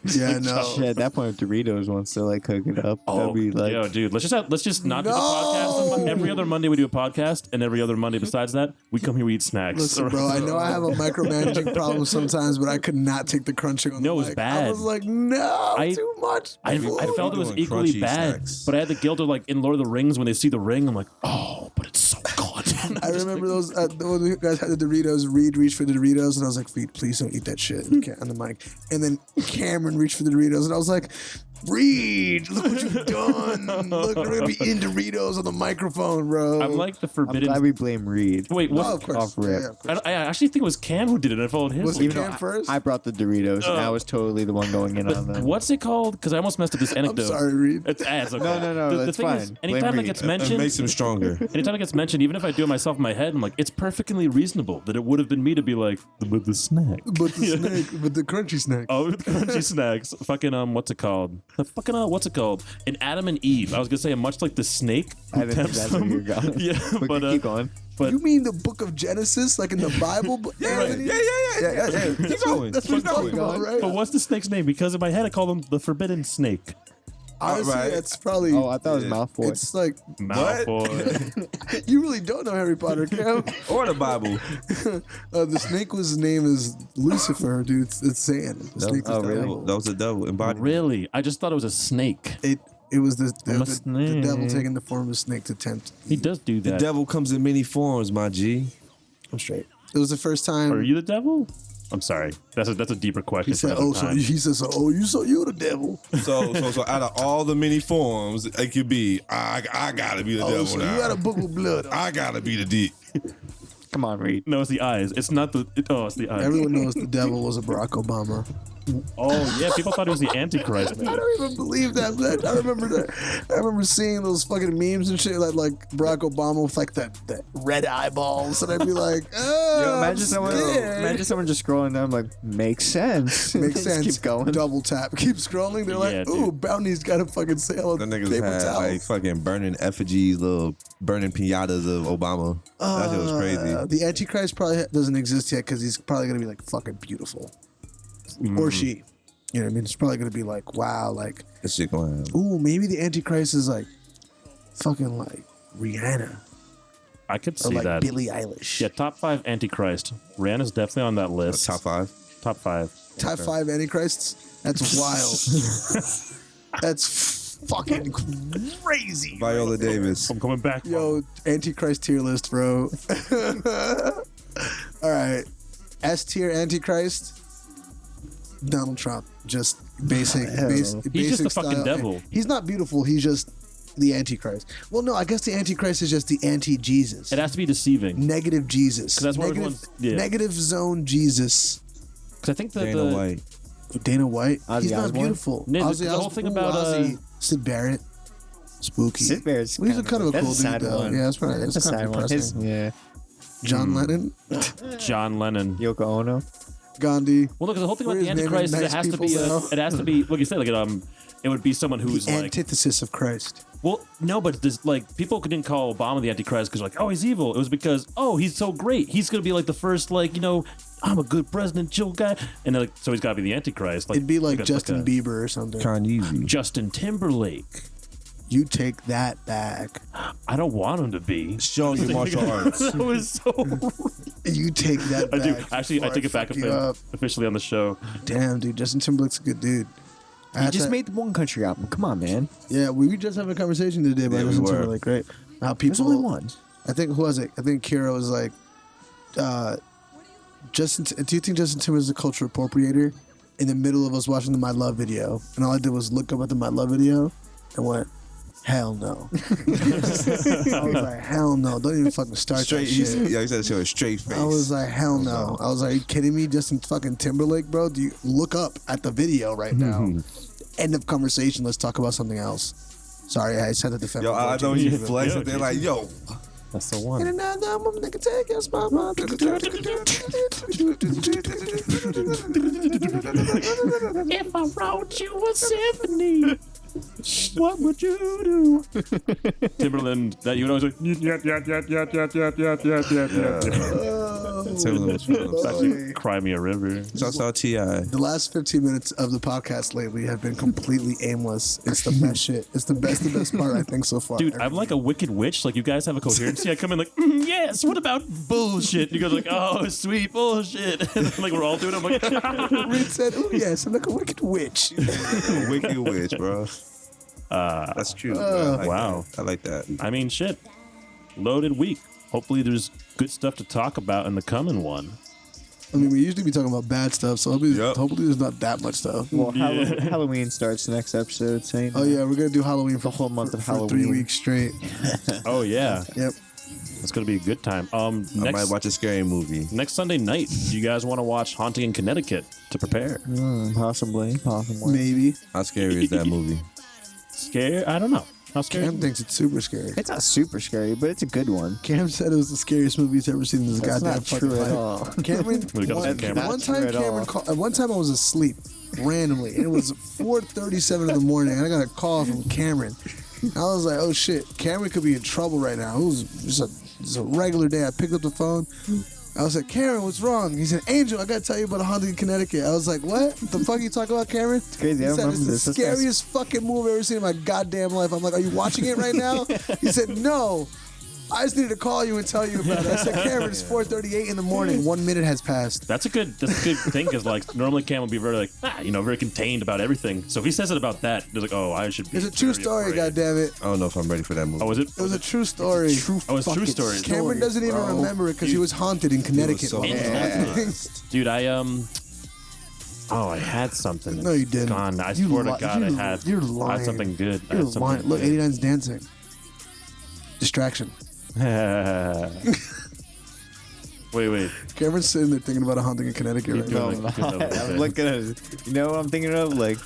Yeah, no. Shit, at that point, if Doritos wants to like cook it up, that'd be like, yo, dude, let's just not do the podcast. Every other Monday we do a podcast, and every other Monday besides that, we come here, we eat snacks. Listen, bro, I know I have a micromanaging problem sometimes, but I could not take the crunching on No, it the was mic. bad. I was like, no, I- too much. I food. felt it was doing equally crunchy bad, snacks. but I had the guilt of like in Lord of the Rings when they see the ring, I'm like, oh, but it's so good. I remember those when you guys had the Doritos. Reed reached for the Doritos, and I was like, please don't eat that shit on the mic. And then Cameron reached for the Doritos, and I was like, Reed, look what you've done. Look, we're gonna be in Doritos on the microphone, bro. I'm like the I'm forbidden. glad we blame Reed. Wait, Oh, what? of course. Off rip. Yeah, of course. I actually think it was Cam who did it. I followed his. Was it lead. Cam first? I brought the Doritos, and I was totally the one going in on them. What's it called? Because I almost messed up this I'm anecdote. sorry, Reed. It's okay. No, The that's thing fine. is, Blame anytime it Reed. gets It mentioned, makes him stronger. anytime it gets mentioned, even if I do it myself in my head, I'm like, it's perfectly reasonable that it would have been me to be like, with the snack. But the snake, but the crunchy snack. Oh, with the crunchy snacks. Fucking what's it called? The fucking what's it called? In Adam and Eve. I was gonna say much like the snake. I didn't think tempts that's where them. you're going. Yeah, but keep going. but You mean the Book of Genesis, like in the Bible? Anthony? Yeah. Keep going. That's what Keep you're talking going. about, right? but what's the snake's name? Because in my head I call them the forbidden snake. Honestly, Alright. that's probably. Oh, I thought it was Malfoy. It's like Malfoy. you really don't know Harry Potter, Cam. Or the Bible. The snake was name is Lucifer, dude. It's Satan. The snake was Oh, the really? devil. That was the devil embodied. Really? I just thought it was a snake. It was the I'm a devil snake. taking the form of a snake to tempt. He does do The that. devil comes in many forms, my G. I'm straight. It was the first time. Are you the devil? I'm sorry. That's a deeper question. He said, for "Oh, another so time. he said, so you the devil? So out of all the many forms, it could be, I gotta be the Oh, devil so now. you got a book with blood. I gotta be the dick. Come on, Reed. No, it's the eyes. It's not the. It's the eyes. Everyone knows the devil was a Barack Obama. Oh yeah, people thought it was the Antichrist. I Man. don't even believe that. But I remember that. I remember seeing those fucking memes and shit like Barack Obama with like that red eyeballs, and I'd be like, Yo, I'm scared." imagine someone just scrolling down like, makes sense. Makes Just sense. Keep going. Double tap. Keep scrolling. They're like, Yeah, ooh, dude. Bounty's got a fucking sale The of niggas paper had towels. like fucking burning effigies, little burning pinatas of Obama. That shit was crazy. The Antichrist probably doesn't exist yet because he's probably gonna be like fucking beautiful, or she. You know what I mean? It's probably gonna be like, wow, like, That shit going on. ooh, maybe the Antichrist is like, fucking like Rihanna I could or see like that. Billie Eilish. Yeah, top 5 Antichrist. Rihanna's definitely on that list. Top 5. Top 5. Top 5 Antichrists. That's wild. That's fucking crazy. Viola Davis. I'm coming back. Yo, Antichrist tier list, bro. All right, S tier Antichrist. Donald Trump, just basic, He's just the fucking style. devil. He's not beautiful. He's just the Antichrist. Well, no, I guess the Antichrist is just the anti-Jesus, It has to be deceiving. negative Jesus, 'Cause that's what negative, everyone's- yeah. negative zone Jesus. Because I think that Dana the White. Dana White, Ozzy he's not Osbourne? beautiful. No, Ozzy the whole Osbourne, thing ooh, about, Ozzy, Sid Barrett, spooky. Sid Barrett's Well, he's a kind of a that's cool sad dude, though. one. Yeah, that's probably That's it's a kind sad of one. depressing. Yeah. John Lennon, John Lennon. Yoko Ono. Gandhi. Well, look, the whole thing about We're the just naming Antichrist is nice it has to be people now. it has to be like you said, like it would be someone who's The like antithesis of Christ. well, no, but this, like people didn't call Obama the Antichrist because like, oh, he's evil. It was because he's so great. He's gonna be like the first like I'm a good president, chill guy, and like so he's got to be the Antichrist. Like, It'd be like a- Justin a Bieber or something. Kanye. Justin Timberlake. You take that back. I don't want him to be. Show your martial arts. That was so. You take that I back. do actually. I before take it back fuck you up. officially on the show. Damn, dude. Justin Timberlake's a good dude. He just made the One Country album. Come on, man. Yeah, we just having a conversation today about Yeah, we Justin were. Timberlake, right? How There's people. only one. I think who was it? I think Kira was like, Justin. Do you think Justin Timberlake's a cultural appropriator? In the middle of us watching the My Love video, and all I did was look up at the My Love video, and went, "Hell no!" I was like, "Hell no! Don't even fucking start Straight. that shit." Yeah, he said show a straight face. I was like, "Hell no!" I was like, "Are you kidding me, Justin fucking Timberlake, bro? Do you look up at the video right now?" End of conversation. Let's talk about something else. Sorry, I just had to defend. Yo, my I know boy, you Justin flex Yeah, it. They're like, yo, That's the In one. another moment, they can take us, mama. If I wrote you a symphony, what would you do? Timberland, that you would always like, yeah. Timberland was feeling himself. Actually, Cry Me a River. Shouts out T.I. The last 15 minutes of the podcast lately have been completely aimless. It's the best shit. It's the best part, I think, so far. Dude, I'm like a wicked witch. Like, you guys have a coherency. I come in like, yes, what about bullshit? You guys are like, oh, sweet bullshit. And then, like, we're all doing it. I'm like, Reed said, "Oh yes, I'm like a wicked witch." Wicked witch, bro. That's true. bro. I like wow. that. I like that. I mean, shit. Loaded week. Hopefully there's good stuff to talk about in the coming one. I mean, we usually be talking about bad stuff, so Yep. hopefully there's not that much stuff. Well, Halloween starts next episode. Saying Oh yeah, we're gonna do Halloween for The whole month of for 3 Halloween. weeks straight. Oh, yeah. Yep. It's going to be a good time. I might Next, watch a scary movie. next Sunday night, do you guys want to watch Haunting in Connecticut to prepare? possibly. Maybe. How scary is that movie? Scare? I don't know. How scary? Cam thinks it's super scary. It's not super scary, but it's a good one. Cam said it was the scariest movie he's ever seen in his That's goddamn not fucking true at life. all. Cameron, We got some Cameron. one Not true time at Cameron all. called. One time I was asleep randomly, and it was 4:37 in the morning, and I got a call from Cameron. I was like, "Oh shit, Cameron could be in trouble right now." It was just a regular day. I picked up the phone. I was like, "Cameron, what's wrong?" He said, "Angel, I gotta tell you about a haunting in Connecticut." I was like, "What the fuck are you talking about, Cameron?" It's crazy. I He said, remember it's this. the This guy's- scariest fucking movie I've ever seen in my goddamn life. I'm like, "Are you watching it right now?" He said, "No. I just needed to call you and tell you about it." I said, "Cameron, it's 4:38 in the morning. 1 minute has passed." That's a good thing because like normally Cam would be very like very contained about everything. So if he says it about that, they're like, oh, I should be. It's a true very story, afraid. goddammit. I don't know if I'm ready for that movie. Oh, was it? It was a true story. Oh, it's true story. Cameron doesn't even remember it because he was haunted in Connecticut. so Dude, I Oh, I had something. No, you didn't. Gone. I You swear li- to God, I you- had. you're I lying. had something good. I You're had something lying. Look, good. 89's dancing. Distraction. Wait. Cameron's sitting there thinking about a haunting in Connecticut right doing now. it. No, Like, good I'm over looking at it. You know what I'm thinking of? Like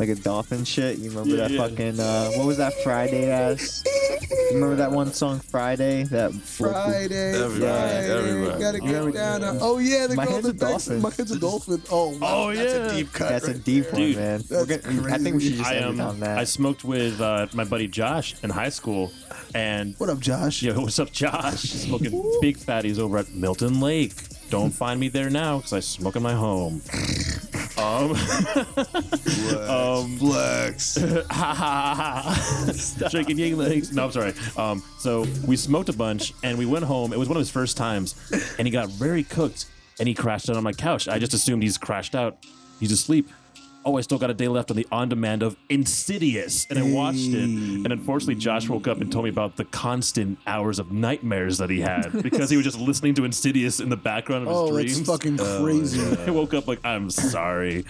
a dolphin shit. You remember that Yeah. fucking what was that Friday ass? You remember that one song Friday? That Friday, Everybody, everybody. gotta get down. Oh yeah, the My girl head's a that dances. dolphin. My head's a dolphin. Oh, wow, Oh, that's yeah. a deep cut. That's a right deep there. one, Dude, man. that's I think we should just I end it on that. I smoked with my buddy Josh in high school, and What up, Josh? yo, what's up, Josh? Smoking big fatties over at Milton Lake. Don't find me there now because I smoke in my home. Flex. Shaking ying legs. No, I'm sorry. So we smoked a bunch and we went home. It was one of his first times, and he got very cooked and he crashed out on my couch. I just assumed he's crashed out. He's asleep. Oh, I still got a day left on the on-demand of Insidious, and I watched it. And unfortunately, Josh woke up and told me about the constant hours of nightmares that he had because he was just listening to Insidious in the background of his Oh, dreams. that's fucking crazy. I woke up like, I'm sorry.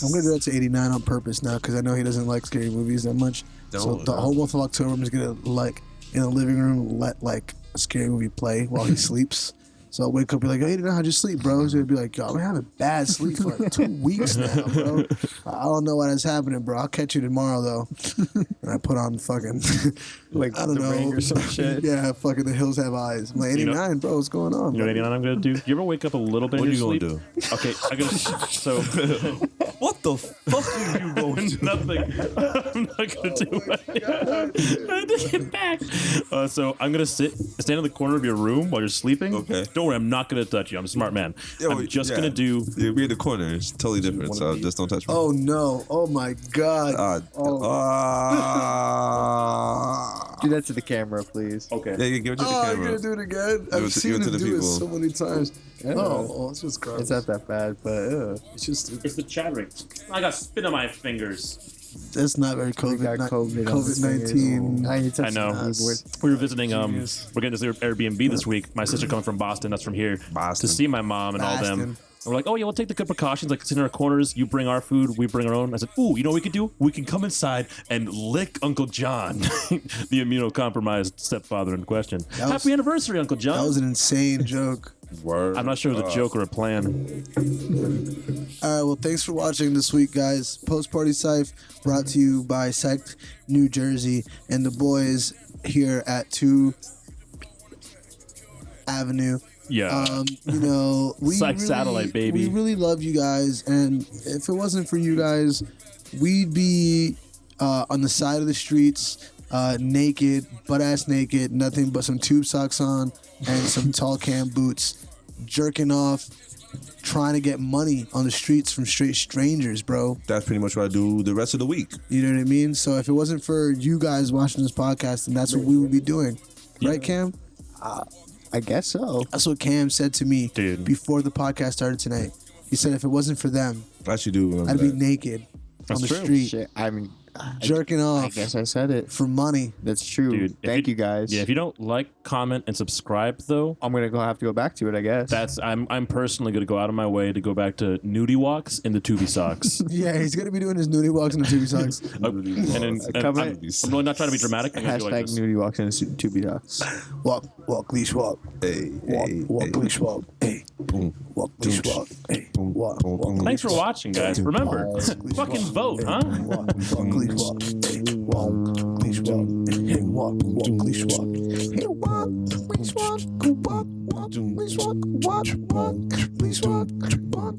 I'm gonna do that to 89 on purpose now because I know he doesn't like scary movies that much. So the whole month of October, I'm just gonna like in the living room let like a scary movie play while he sleeps. So I'll wake up and be like, "Hey, how'd you sleep, bro?" So he'd be like, "Yo, I'm having bad sleep for like 2 weeks now, bro. I don't know what is happening, bro. I'll catch you tomorrow though." and I put on fucking Like I don't The know, Ring or some shit. Yeah, fucking The Hills Have Eyes. I'm like 89, bro. What's going on? You know what 89 I'm gonna do? You ever wake up a little bit What in you your gonna sleep? Okay, I gotta. So What the fuck are you going to? nothing. I'm not gonna do it. I take it back. So I'm gonna stand in the corner of your room while you're sleeping. Okay. Don't worry, I'm not gonna touch you. I'm a smart man. I'm just gonna do. Yeah, we in the corner. It's totally different. So just don't touch me. Oh no! Oh my god! Do that to the camera, please. Okay. Yeah, give it to the Oh, I'm camera. gonna do it again. I've it to- seen give it to him the do it people. so many times. Oh, it's just gross. It's not that bad, but It's just It's the chattering. I got spit on my fingers. that's not very we COVID. got COVID on his fingers. COVID-19. I know. We were visiting. We're getting this Airbnb this week. My sister coming from Boston. That's from here. Boston. To see my mom and all them. Boston. And we're like, oh yeah, we'll take the good precautions. Like, sit in our corners. You bring our food. We bring our own. I said, ooh, you know what we could do? We can come inside and lick Uncle John, the immunocompromised stepfather in question. was- Happy anniversary, Uncle John. That was an insane joke. Word. I'm not sure it was a joke or a plan. All right, well, thanks for watching this week, guys. PostPartyCyph brought to you by Sect New Jersey and the boys here at 2 Avenue. Yeah. You know, we Psych really, satellite, baby. We really love you guys, and if it wasn't for you guys, we'd be on the side of the streets, naked, butt ass naked, nothing but some tube socks on and some tall cam boots, jerking off, trying to get money on the streets from straight strangers, bro. That's pretty much what I do the rest of the week. You know what I mean? So if it wasn't for you guys watching this podcast, then that's what we would be doing, right, Cam? I guess so. That's what Cam said to me Dude. before the podcast started tonight. He said if it wasn't for them, I actually do remember I'd be that. naked That's on the true. street, Shit, I mean, jerking I off guess I said it. for money. That's true. Dude, if Thank you guys. Yeah, if you don't like, comment, and subscribe, though, I'm gonna have to go back to it, I guess. I'm personally gonna go out of my way to go back to nudie walks in the tubie socks. Yeah, he's gonna be doing his nudie walks in the tubie socks. And Comment. I'm really not trying to be dramatic. I'm gonna do Hashtag like this. nudie walks in tubie docs. Walk, leash, walk. Hey, Walk, hey, walk, hey. leash, walk. Hey, Boom. walk, leash, walk. Hey, Boom, walk, boom, walk. boom. Thanks for watching, guys. Remember, fucking vote, huh? Walk, leash, walk. Hey, walk, leash, walk. Hey, walk, leash, walk. Hey, walk, leash, walk. Go walk, leash, walk. Walk, leash, walk. Walk,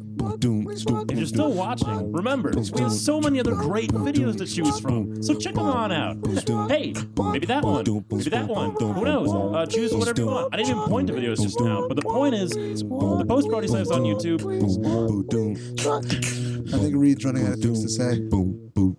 leash, walk. If you're still watching, remember, we have so many other great videos to choose from. So check them on out. Hey, maybe that one. Maybe that one. Who knows? Choose whatever you want. I didn't even point to videos just now, but the point is, the PostPartyCyph's on YouTube. I think Reed's running out of things to say. Boom, boom.